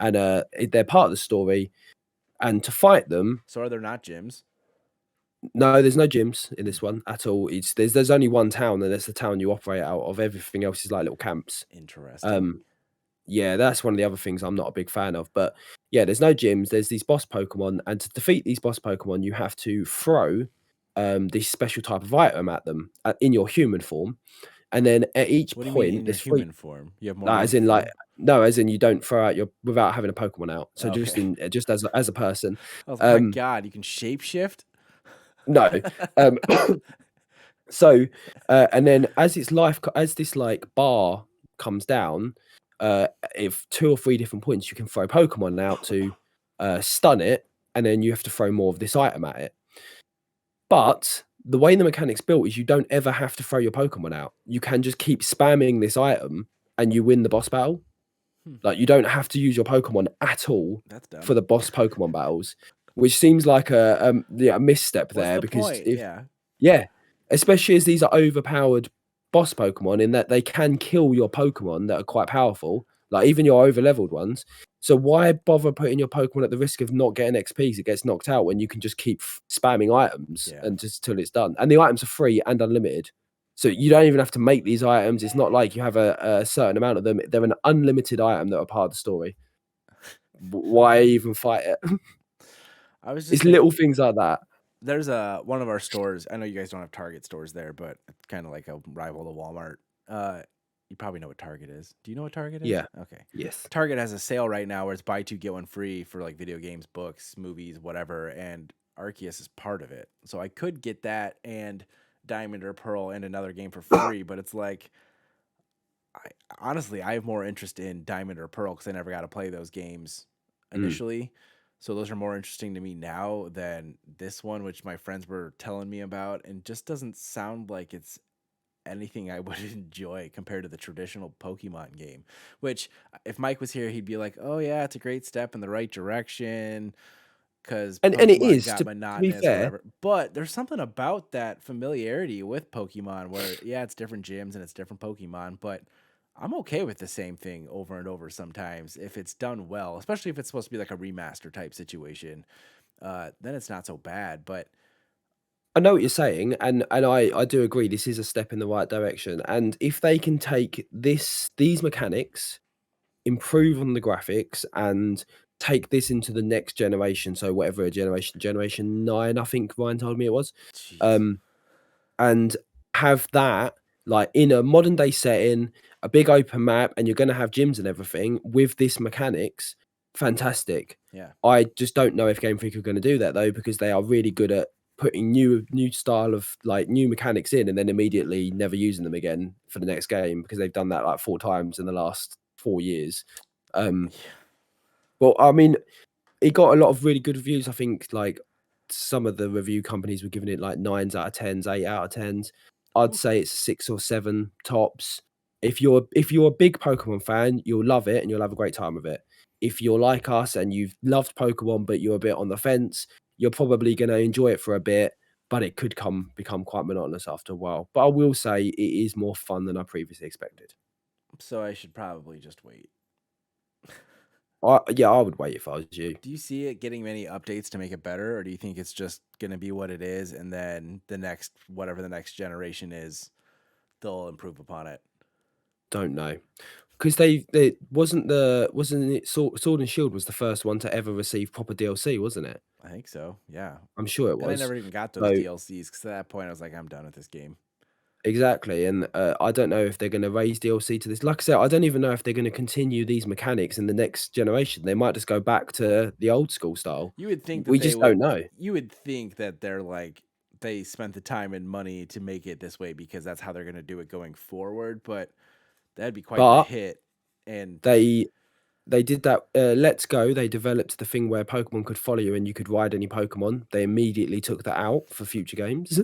and they're part of the story. And to fight them, So are there not gyms? no, there's no gyms in Hmm, this one at all. It's there's only one town, and that's the town you operate out of. Everything else is like little camps. interesting. Um, Yeah, that's one of the other things I'm not a big fan of. But yeah, there's no gyms. There's these boss Pokemon, and to defeat these boss Pokemon, you have to throw this special type of item at them in your human form, and then at each What do you mean point, in your there's three. human form? You have more As room in, to like, throw? no, as in you don't throw out your without having a Pokemon out. So just Okay. in just as a person. I was like, my Um, God, you can shapeshift? no. Um, So, and then as this like bar comes down, if 2 or 3 different points, you can throw Pokemon out to stun it, and then you have to throw more of this item at it. But the way the mechanic's built is you don't ever have to throw your Pokemon out. You can just keep spamming this item, and you win the boss battle. Hmm, Like you don't have to use your Pokemon at all that's for dumb. the boss Pokemon battles, which seems like a misstep What's there the because point? if Yeah. yeah, especially as these are overpowered boss Pokemon in that they can kill your Pokemon that are quite powerful, like even your overleveled ones. So why bother putting your Pokemon at the risk of not getting XP as it gets knocked out when you can just keep spamming items Yeah. and just till it's done? And the items are free and unlimited. So you don't even have to make these items. It's not like you have a certain amount of them. They're an unlimited item that are part of the story. Why even fight it? I was just It's thinking little things like that. there's a one of our stores. I know you guys don't have Target stores there, but it's kind of like a rival to Walmart. You probably know what Target is. Do you know what Target is? Yeah. Okay. Yes. Target has a sale right now where it's buy two get one free for like video games, books, movies, whatever, and Arceus is part of it. So I could get that, and Diamond or Pearl and another game for free, but it's like I honestly I have more interest in Diamond or Pearl because I never got to play those games Mm. initially. So those are more interesting to me now than this one, which my friends were telling me about, and just doesn't sound like it's anything I would enjoy compared to the traditional Pokemon game. Which, if Mike was here, he'd be like, "Oh yeah, it's a great step in the right direction because And it Pokemon is got to be monotonous or fair. whatever." But there's something about that familiarity with Pokemon where, yeah, it's different gyms and it's different Pokemon, but I'm okay with the same thing over and over sometimes if it's done well, especially if it's supposed to be like a remaster type situation. Then it's not so bad. But I know what you're saying, and I do agree this is a step in the right direction. And if they can take these mechanics, improve on the graphics, and take this into the next generation, so whatever generation 9, I think Ryan told me it was, jeez, um, and have that like in a modern day setting, a big open map, and you're going to have gyms and everything with this mechanics. Fantastic. yeah. I just don't know if Game Freak are going to do that though, because they are really good at putting new style of like new mechanics in and then immediately never using them again for the next game because they've done that like 4 times in the last 4 years. Um, well, I mean, it got a lot of really good reviews. I think like some of the review companies were giving it like 9s out of 10s, 8 out of 10s. I'd say Okay. it's 6 or 7 tops. If you're a big Pokemon fan, you'll love it and you'll have a great time with it. If you're like us and you've loved Pokemon but you're a bit on the fence, you're probably going to enjoy it for a bit, but it could become quite monotonous after a while. But I will say it is more fun than I previously expected. So I should probably just wait. Yeah, I would wait if I was you. Do you see it getting many updates to make it better, or do you think it's just gonna be what it is, and then the next whatever the next generation is, they'll improve upon it? Don't know. Because they wasn't it Sword and Shield was the first one to ever receive proper DLC, wasn't it? I think so. Yeah, I'm sure it and I was. never even got those So DLCs because at that point I was like, I'm done with this game. exactly, and I don't know if they're going to raise DLC to this. Like I said, I don't even know if they're going to continue these mechanics in the next generation. They might just go back to the old school style. You would think that We they just don't would. know. You would think that they're like they spent the time and money to make it this way because that's how they're gonna do it going forward. But that'd be quite the But hit. And they they did that. Let's Go. They developed the thing where Pokemon could follow you and you could ride any Pokemon. They immediately took that out for future games.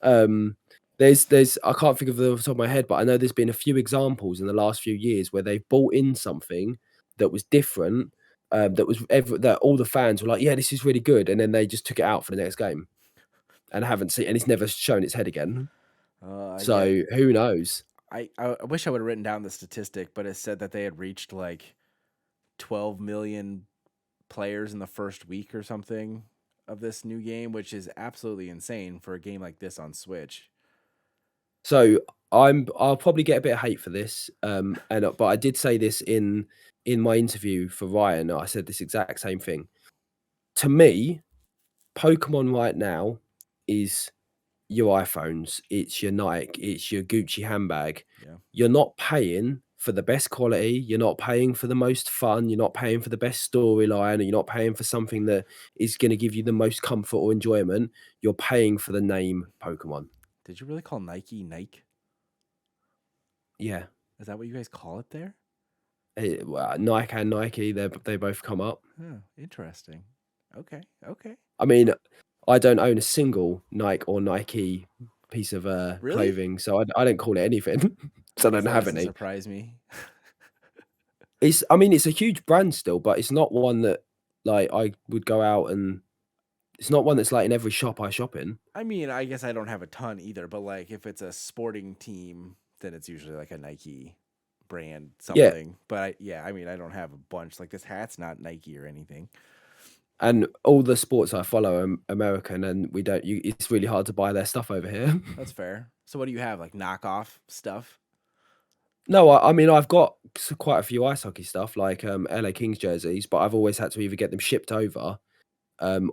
Um, there's I can't think of the top of my head, but I know there's been a few examples in the last few years where they've bought in something that was different, that all the fans were like, "Yeah, this is really good," and then they just took it out for the next game and haven't seen, and it's never shown its head again. yeah, So who knows? I wish I would have written down the statistic, but it said that they had reached like 12 million players in the first week or something of this new game, which is absolutely insane for a game like this on Switch. So I'll probably get a bit of hate for this, and but I did say this in my interview for Ryan. I said this exact same thing. To me, Pokemon right now is your iPhones, it's your Nike, it's your Gucci handbag. Yeah. You're not paying for the best quality, you're not paying for the most fun, you're not paying for the best storyline, or you're not paying for something that is gonna give you the most comfort or enjoyment. You're paying for the name Pokemon. Did you really call Nike Nike? Yeah. Is that what you guys call it there? Well, Nike and Nike, they both come up. Oh, interesting. Okay. Okay. I mean, I don't own a single Nike or Nike piece of, Really? clothing, so I don't call it anything, so I I guess don't that have doesn't any. surprise me. I mean, it's a huge brand still, but it's not one that, like, I would go out and it's not one that's, like, in every shop I shop in. I mean, I guess I don't have a ton either, but like if it's a sporting team, then it's usually like a Nike brand Yeah, something. But yeah, I mean, I don't have a bunch. Like this hat's not Nike or anything. and all the sports I follow are American, and we don't you it's really hard to buy their stuff over here. That's fair. So what do you have? Like knockoff stuff? No, I mean, I've got quite a few ice hockey stuff, like, LA Kings jerseys, but I've always had to either get them shipped over,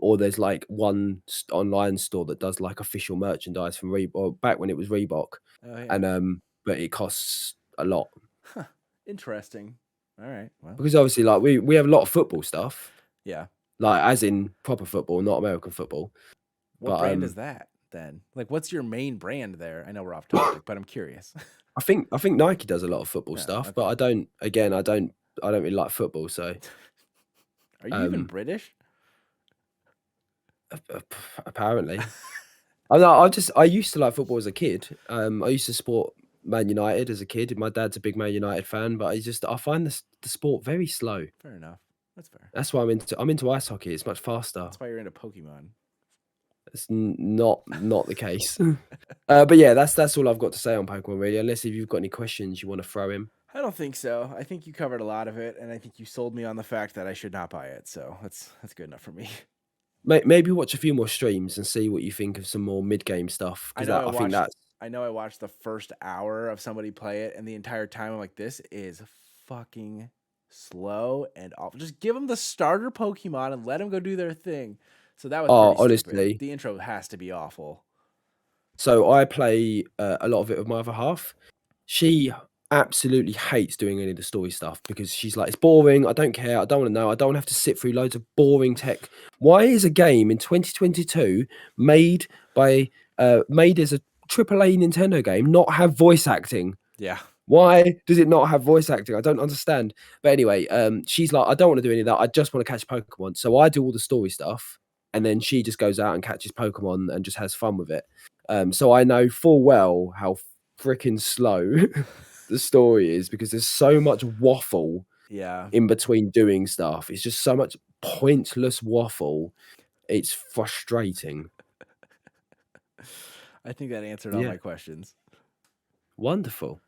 or there's, like, one online store that does, like, official merchandise from Reebok back when it was Reebok, Oh yeah. and, but it costs a lot. Huh. Interesting. All right. Well, Because obviously, like, we have a lot of football stuff, yeah. like, as in proper football, not American football, What but, brand is that? then? Like, what's your main brand there? I know we're off topic, but I'm curious. I think Nike does a lot of football Oh, stuff, but okay. I don't really like football, so Are you even um, British? apparently. I used to like football as a kid. I used to support Man United as a kid. My dad's a big Man United fan, but I find the sport very slow. Fair enough. That's fair. That's why I'm into ice hockey. It's much faster. That's why you're into Pokemon. It's not the case. But yeah, that's all I've got to say on Pokemon really. Unless if you've got any questions you want to throw in. I don't think so. I think you covered a lot of it, and I think you sold me on the fact that I should not buy it. So that's good enough for me. Maybe watch a few more streams and see what you think of some more mid game stuff I because know I I think watched. that's I know I watched the first hour of somebody play it, and the entire time I'm like, this is fucking slow and awful. Just give them the starter Pokemon and let them go do their thing. So that was oh pretty stupid. honestly. The intro has to be awful. So I play a lot of it with my other half. She absolutely hates doing any of the story stuff because she's like, it's boring. I don't care. I don't want to know. I don't want to have to sit through loads of boring tech. Why is a game in 2022 made made as a AAA Nintendo game not have voice acting? Yeah. Why does it not have voice acting? I don't understand. But anyway, she's like, I don't want to do any of that. I just want to catch Pokemon. So I do all the story stuff, and then she just goes out and catches Pokemon and just has fun with it. So I know full well how freaking slow the story is because there's so much waffle Yeah. in between doing stuff. It's just so much pointless waffle. It's frustrating. I think that answered all Yeah, my questions. wonderful.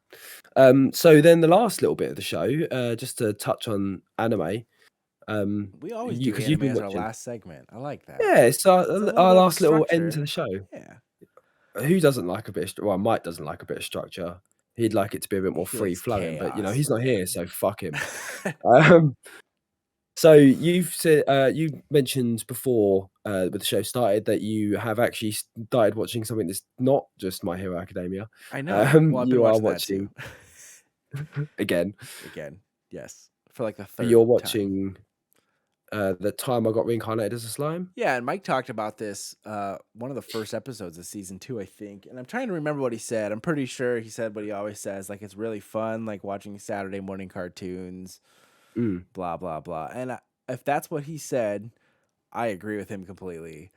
So then the last little bit of the show, just to touch on anime. We always You do because you've anime been as our watching. last segment. I like that. Yeah, it's It's a little our bit of last little end to structure. the show. Yeah. Who doesn't like a bit of well, Mike doesn't like a bit of structure. He'd like it to be a bit more He free likes flowing, but, you know, chaos, he's not here, man. so fuck him. Um, so you've said, you mentioned before, with the show started that you have actually started watching something that's not just My Hero Academia. I know. Well, I've been You are watching that too. watching again, Again. Yes. For like the but you're third time. watching, The Time I Got Reincarnated as a Slime? Yeah, and Mike talked about this one of the first episodes of season 2, I think. And I'm trying to remember what he said. I'm pretty sure he said what he always says, like it's really fun, like watching Saturday morning cartoons, Mm, blah blah blah. And if that's what he said, I agree with him completely.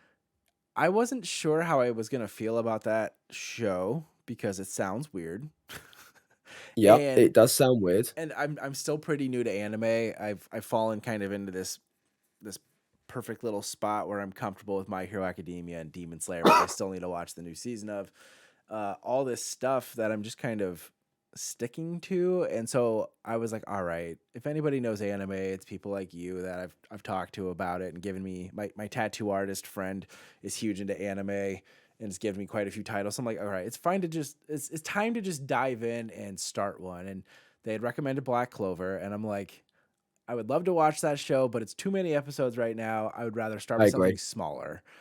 I wasn't sure how I was gonna feel about that show because it sounds weird. yep, and it does sound weird. and I'm still pretty new to anime. I've fallen kind of into this perfect little spot where I'm comfortable with My Hero Academia and Demon Slayer, which I still need to watch the new season of. All this stuff that I'm just kind of sticking to, and so I was like, all right, if anybody knows anime, it's people like you that I've talked to about it and given me my tattoo artist friend is huge into anime and has given me quite a few titles. So I'm like, all right, it's fine to just it's time to just dive in and start one. And they had recommended Black Clover, and I'm like, I would love to watch that show, but it's too many episodes right now. I would rather start I with something agree. smaller. Yep.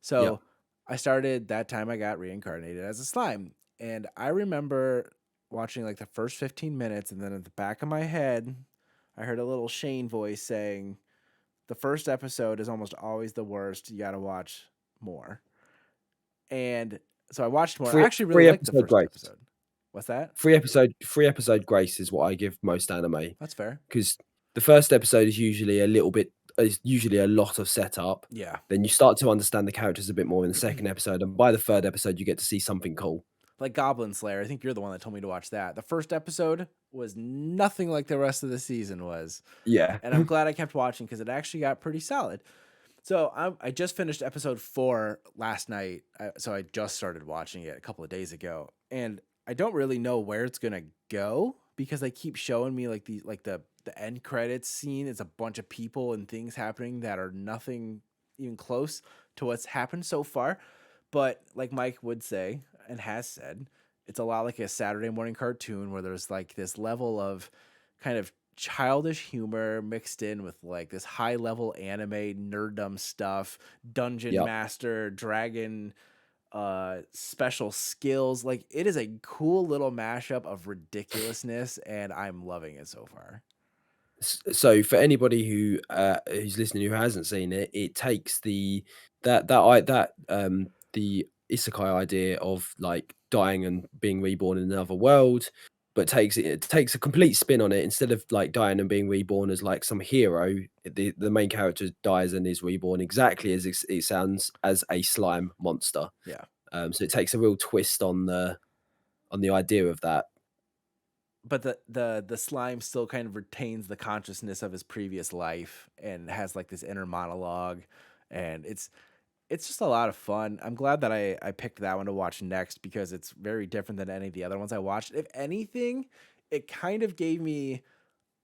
So I started that time I got reincarnated as a slime. And I remember watching like the first 15 minutes, and then at the back of my head, I heard a little Shane voice saying, the first episode is almost always the worst. You got to watch more. And so I watched more. I actually really Free liked the episode first grace. episode. What's that? Free episode grace is what I give most anime That's fair. because the first episode is usually a lot of setup. Yeah. Then you start to understand the characters a bit more in the second episode, and by the third episode, you get to see something cool. Like Goblin Slayer. I think you're the one that told me to watch that. The first episode was nothing like the rest of the season was. Yeah. And I'm glad I kept watching because it actually got pretty solid. So I just finished episode 4 last night. So I just started watching it a couple of days ago. And I don't really know where it's going to go because they keep showing me like the end credits scene. It's a bunch of people and things happening that are nothing even close to what's happened so far. But like Mike would say and has said, it's a lot like a Saturday morning cartoon where there's like this level of kind of childish humor mixed in with like this high level anime nerddom stuff, dungeon Yep. master, dragon special skills. Like it is a cool little mashup of ridiculousness and I'm loving it so far. So for anybody who's listening who hasn't seen it, it takes the that that I that the isekai idea of like dying and being reborn in another world, but it takes a complete spin on it. Instead of like dying and being reborn as like some hero, the main character dies and is reborn exactly as it sounds, as a slime monster. Yeah. So it takes a real twist on the idea of that. But the slime still kind of retains the consciousness of his previous life and has like this inner monologue, and it's just a lot of fun. I'm glad that I picked that one to watch next because it's very different than any of the other ones I watched. If anything, it kind of gave me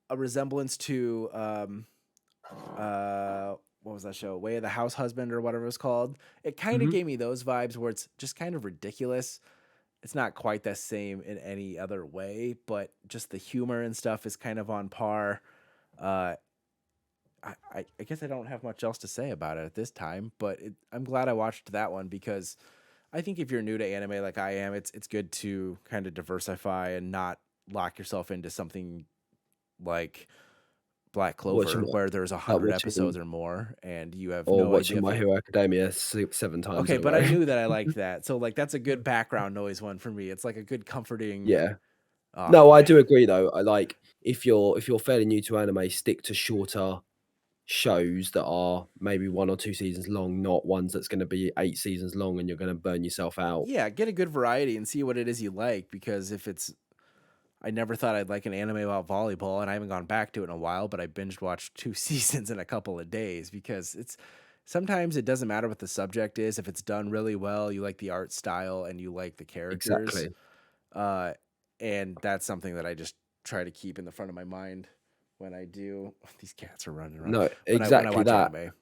a resemblance to what was that show? Way of the House Husband or whatever it was called. It kind of Mhm. gave me those vibes where it's just kind of ridiculous. It's not quite the same in any other way, but just the humor and stuff is kind of on par. Uh, I guess I don't have much else to say about it at this time, but I'm glad I watched that one because I think if you're new to anime like I am, it's good to kind of diversify and not lock yourself into something like Black Watching Clover where there's a like hundred watching episodes or more and you have or no idea watching if My it. Hero Academia 7 times Okay, in a but I row. knew that I liked that, so like that's a good background noise one for me. It's like a good comforting. Yeah. Oh No, I man, do agree though. I like if you're fairly new to anime, stick to shorter shows that are maybe 1 or 2 seasons long, not ones that's gonna be 8 seasons long and you're gonna burn yourself out. yeah, get a good variety and see what it is you like because if it's I never thought I'd like an anime about volleyball, and I haven't gone back to it in a while, but I binge watched 2 seasons in a couple of days because it's sometimes it doesn't matter what the subject is. If it's done really well, you like the art style and you like the characters. Exactly. Uh, and that's something that I just try to keep in the front of my mind when I do. These cats are running around No, when I exactly watch that. anime.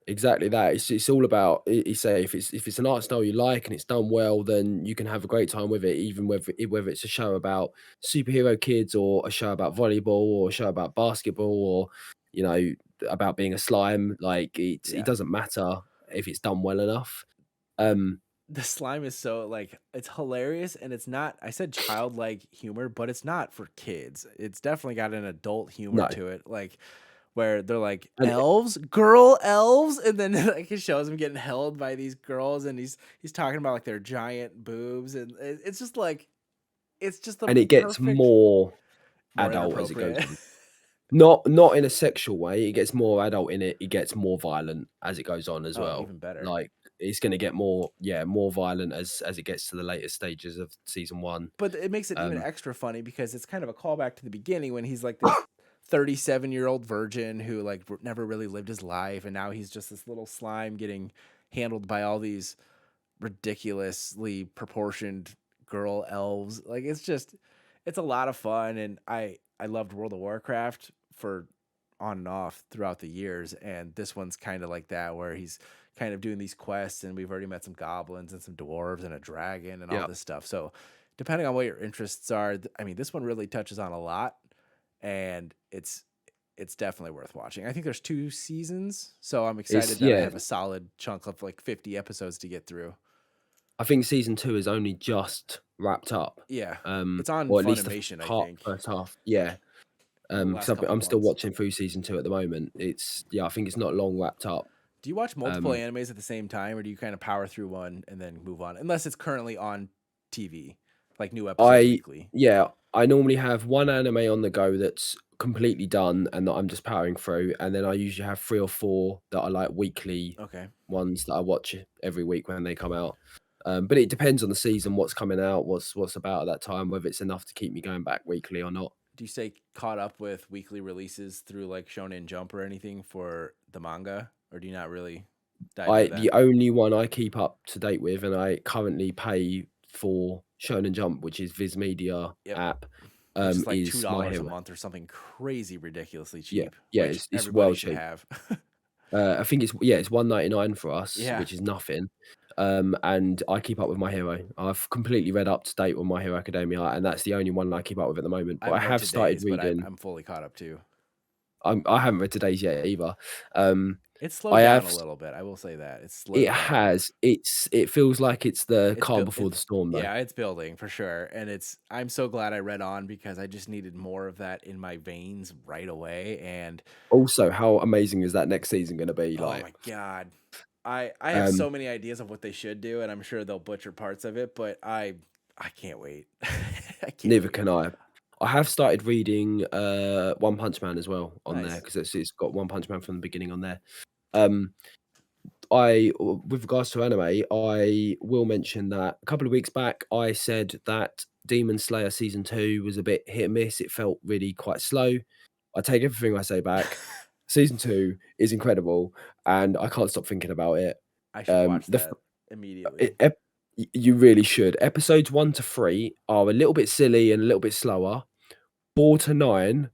Exactly that. It's all about you say if it's an art style you like and it's done well, then you can have a great time with it, even whether it's a show about superhero kids or a show about volleyball or a show about basketball or you know about being a slime. Like it Yeah. doesn't matter if it's done well enough. Um, The slime is so like it's hilarious and it's not I said childlike humor, but it's not for kids. It's definitely got an adult humor no, to it. Like where they're like and elves, girl elves, and then like it shows him getting held by these girls, and he's talking about like their giant boobs, and it's just like it's just the it gets perfect, more adult as it goes inappropriate. on. Not in a sexual way, it gets more adult in it, it gets more violent as it goes on as Oh, well. even better. Like, it's gonna get more yeah, more violent as it gets to the later stages of season 1. But it makes it even Um, extra funny because it's kind of a callback to the beginning when he's like this 37-year-old virgin who like never really lived his life, and now he's just this little slime getting handled by all these ridiculously proportioned girl elves. Like it's a lot of fun, and I loved World of Warcraft for on and off throughout the years, and this one's kind of like that where he's kind of doing these quests, and we've already met some goblins and some dwarves and a dragon and all yeah. this stuff. So depending on what your interests are, I mean, this one really touches on a lot, and it's definitely worth watching. I think there's 2 seasons, so I'm excited that I Yeah, have a solid chunk of like 50 episodes to get through. I think season 2 is only just wrapped up, Yeah, it's on or at least the Funimation, I part think, first half, yeah. the 'Cause last couple I'm still months. watching through season 2 at the moment. It's yeah, I think it's not long wrapped up. Do you watch multiple Um animes at the same time, or do you kind of power through one and then move on? Unless it's currently on TV, like new episodes I weekly. yeah, I normally have 1 anime on the go that's completely done and that I'm just powering through, and then I usually have 3 or 4 that are like weekly Okay. ones that I watch every week when they come out. But it depends on the season, what's coming out, what's about at that time, whether it's enough to keep me going back weekly or not. Do you stay caught up with weekly releases through like Shonen Jump or anything for the manga, or do you not really dive into I that? the only one I keep up to date with, and I currently pay for Shonen Jump, which is Viz Media Yep. app, Which is like is My $2 a Hero. month or something crazy ridiculously Yeah, cheap, yeah, which it's everybody well should cheap. have. I think it's yeah, it's 1.99 for us, Yeah. which is nothing. And I keep up with My Hero. I've completely read up to date on My Hero Academia, and that's the only one I keep up with at the moment. I But I haven't read have started today's, but reading. I'm fully caught up too. I haven't read today's yet either. Um, It's I slowed down have. a little bit. I will say that it's It slowed down. has. It feels like it's the It's calm built. before the storm, though. Yeah, it's building for sure, and it's. I'm so glad I read on because I just needed more of that in my veins right away. And Also, how amazing is that next season going to be? oh Like, my god, I have Um, so many ideas of what they should do, and I'm sure they'll butcher parts of it, but I can't wait. I can't Neither wait. can I. I have started reading One Punch Man as well on there Nice. because it's got One Punch Man from the beginning on there. Um, with regards to anime, I will mention that a couple of weeks back, I said that Demon Slayer season 2 was a bit hit and miss. It felt really quite slow. I take everything I say back. Season 2 is incredible, and I can't stop thinking about it. I should watch The that immediately. it, you really should. Episodes 1 to 3 are a little bit silly and a little bit slower. 4 to 9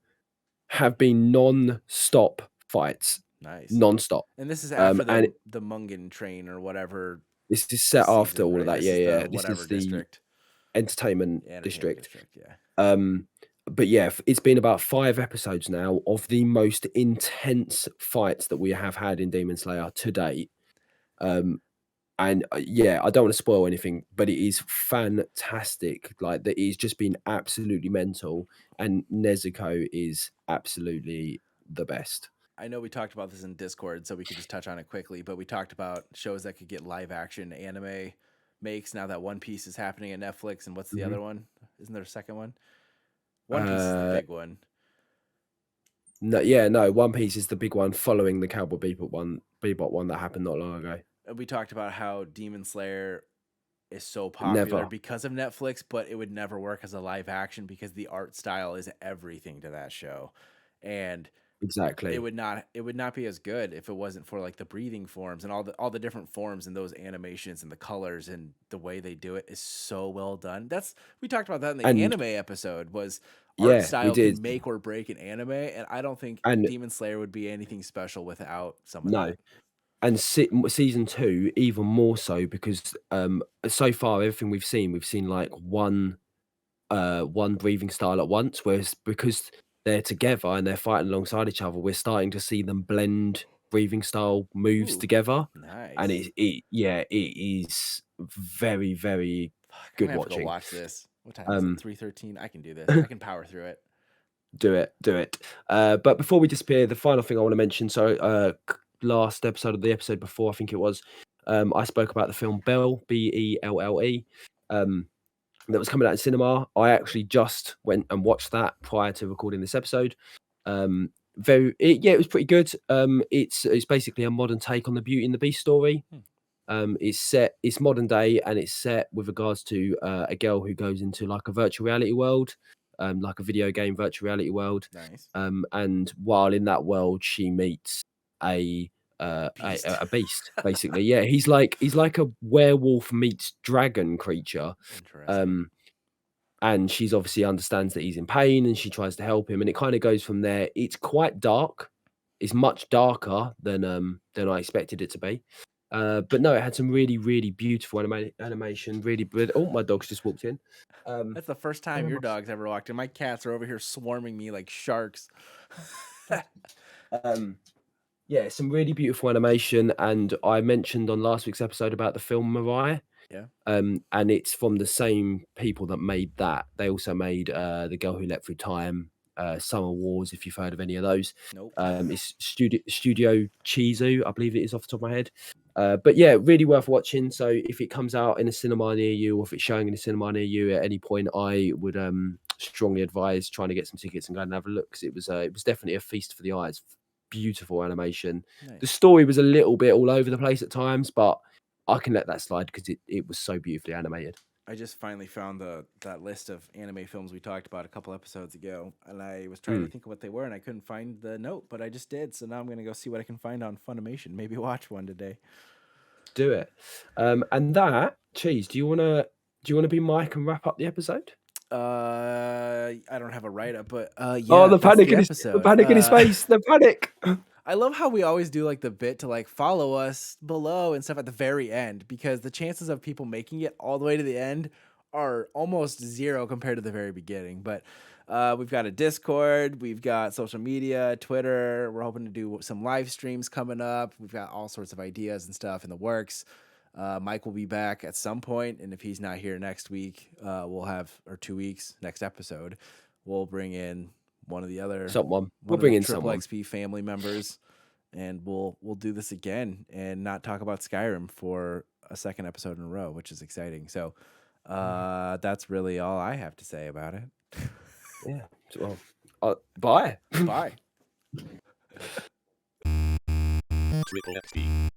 have been non-stop fights, Nice. non-stop. And this is after And the Mungan train or whatever this is set after season, all of right? that. This Yeah, is the yeah. This whatever is the district. entertainment Yeah, entertainment district. district, yeah. But yeah, it's been about 5 episodes now of the most intense fights that we have had in Demon Slayer to date. And yeah, I don't want to spoil anything, but it is fantastic. Like that, it's just been absolutely mental, and Nezuko is absolutely the best. I know we talked about this in Discord, so we could just touch on it quickly, but we talked about shows that could get live action anime makes now that One Piece is happening at Netflix. And what's the Mhm. other one? Isn't there a second one? One Piece is the Uh, big one. no, yeah, no. One Piece is the big one, following the Cowboy Bebop one that happened not long ago. And we talked about how Demon Slayer is so popular Never because of Netflix, but it would never work as a live action because the art style is everything to that show. And exactly. it would not be as good if it wasn't for like the breathing forms and all the different forms and those animations and the colors and the way they do it is so well done. That's we talked about that in the And anime episode was art yeah, we style did. can make or break an anime, and I don't think And Demon Slayer would be anything special without some of no, that. and season 2 even more so because so far everything we've seen like one breathing style at once, whereas because they're together and they're fighting alongside each other, we're starting to see them blend breathing style moves Ooh, together, and nice. it is very, very Fuck, I'm good gonna have to go watching. watch this. What time is it? Um, 3:13. I can do this. I can power through it. do it, do it. But before we disappear, the final thing I want to mention. So, last episode of the episode before, I think it was, I spoke about the film Belle, Belle. That was coming out in cinema. I actually just went and watched that prior to recording this episode. It was pretty good. It's basically a modern take on the Beauty and the Beast story. Hmm, It's modern day, and it's set with regards to a girl who goes into like a virtual reality world, like a video game virtual reality world. nice. And while in that world, she meets a Beast. a beast, basically. Yeah, he's like a werewolf meets dragon creature. Interesting. Um, and she's obviously understands that he's in pain, and she tries to help him, and it kind of goes from there. It's quite dark. It's much darker than I expected it to be. But no, it had some really, really beautiful animation. Really good. Oh, my dog's just walked in. Um, That's the first where time am your dog's ever walked in. My cats are over here swarming me like sharks. I? Yeah, some really beautiful animation, and I mentioned on last week's episode about the film Mariah. Yeah. And it's from the same people that made that. They also made The Girl Who Leapt Through Time, Summer Wars, if you've heard of any of those. Nope. It's Studio Chizu, I believe it is off the top of my head. But yeah, really worth watching. So if it comes out in a cinema near you, or if it's showing in a cinema near you at any point, I would strongly advise trying to get some tickets and go and have a look, because it was definitely a feast for the eyes. Beautiful animation. The Nice. story was a little bit all over the place at times, but I can let that slide because it was so beautifully animated. I just finally found that list of anime films we talked about a couple episodes ago, and I was trying to Mm, think of what they were, and I couldn't find the note, but I just did. So now I'm gonna go see what I can find on Funimation. Maybe watch one today. do it. And that cheese. Do you wanna be Mike and wrap up the episode? I don't have a write up, but Oh, yeah, that's the the episode. panic in his face, the panic. I love how we always do like the bit to like follow us below and stuff at the very end, because the chances of people making it all the way to the end are almost zero compared to the very beginning. But we've got a Discord, we've got social media, Twitter. We're hoping to do some live streams coming up. We've got all sorts of ideas and stuff in the works. Mike will be back at some point, and if he's not here next week, we'll have, or 2 weeks, next episode, we'll bring in one of the Someone. We'll one of the bring in Triple someone. XP family members, and we'll do this again and not talk about Skyrim for a second episode in a row, which is exciting. So that's really all I have to say about it. Yeah. Well, bye. Bye. Triple XP.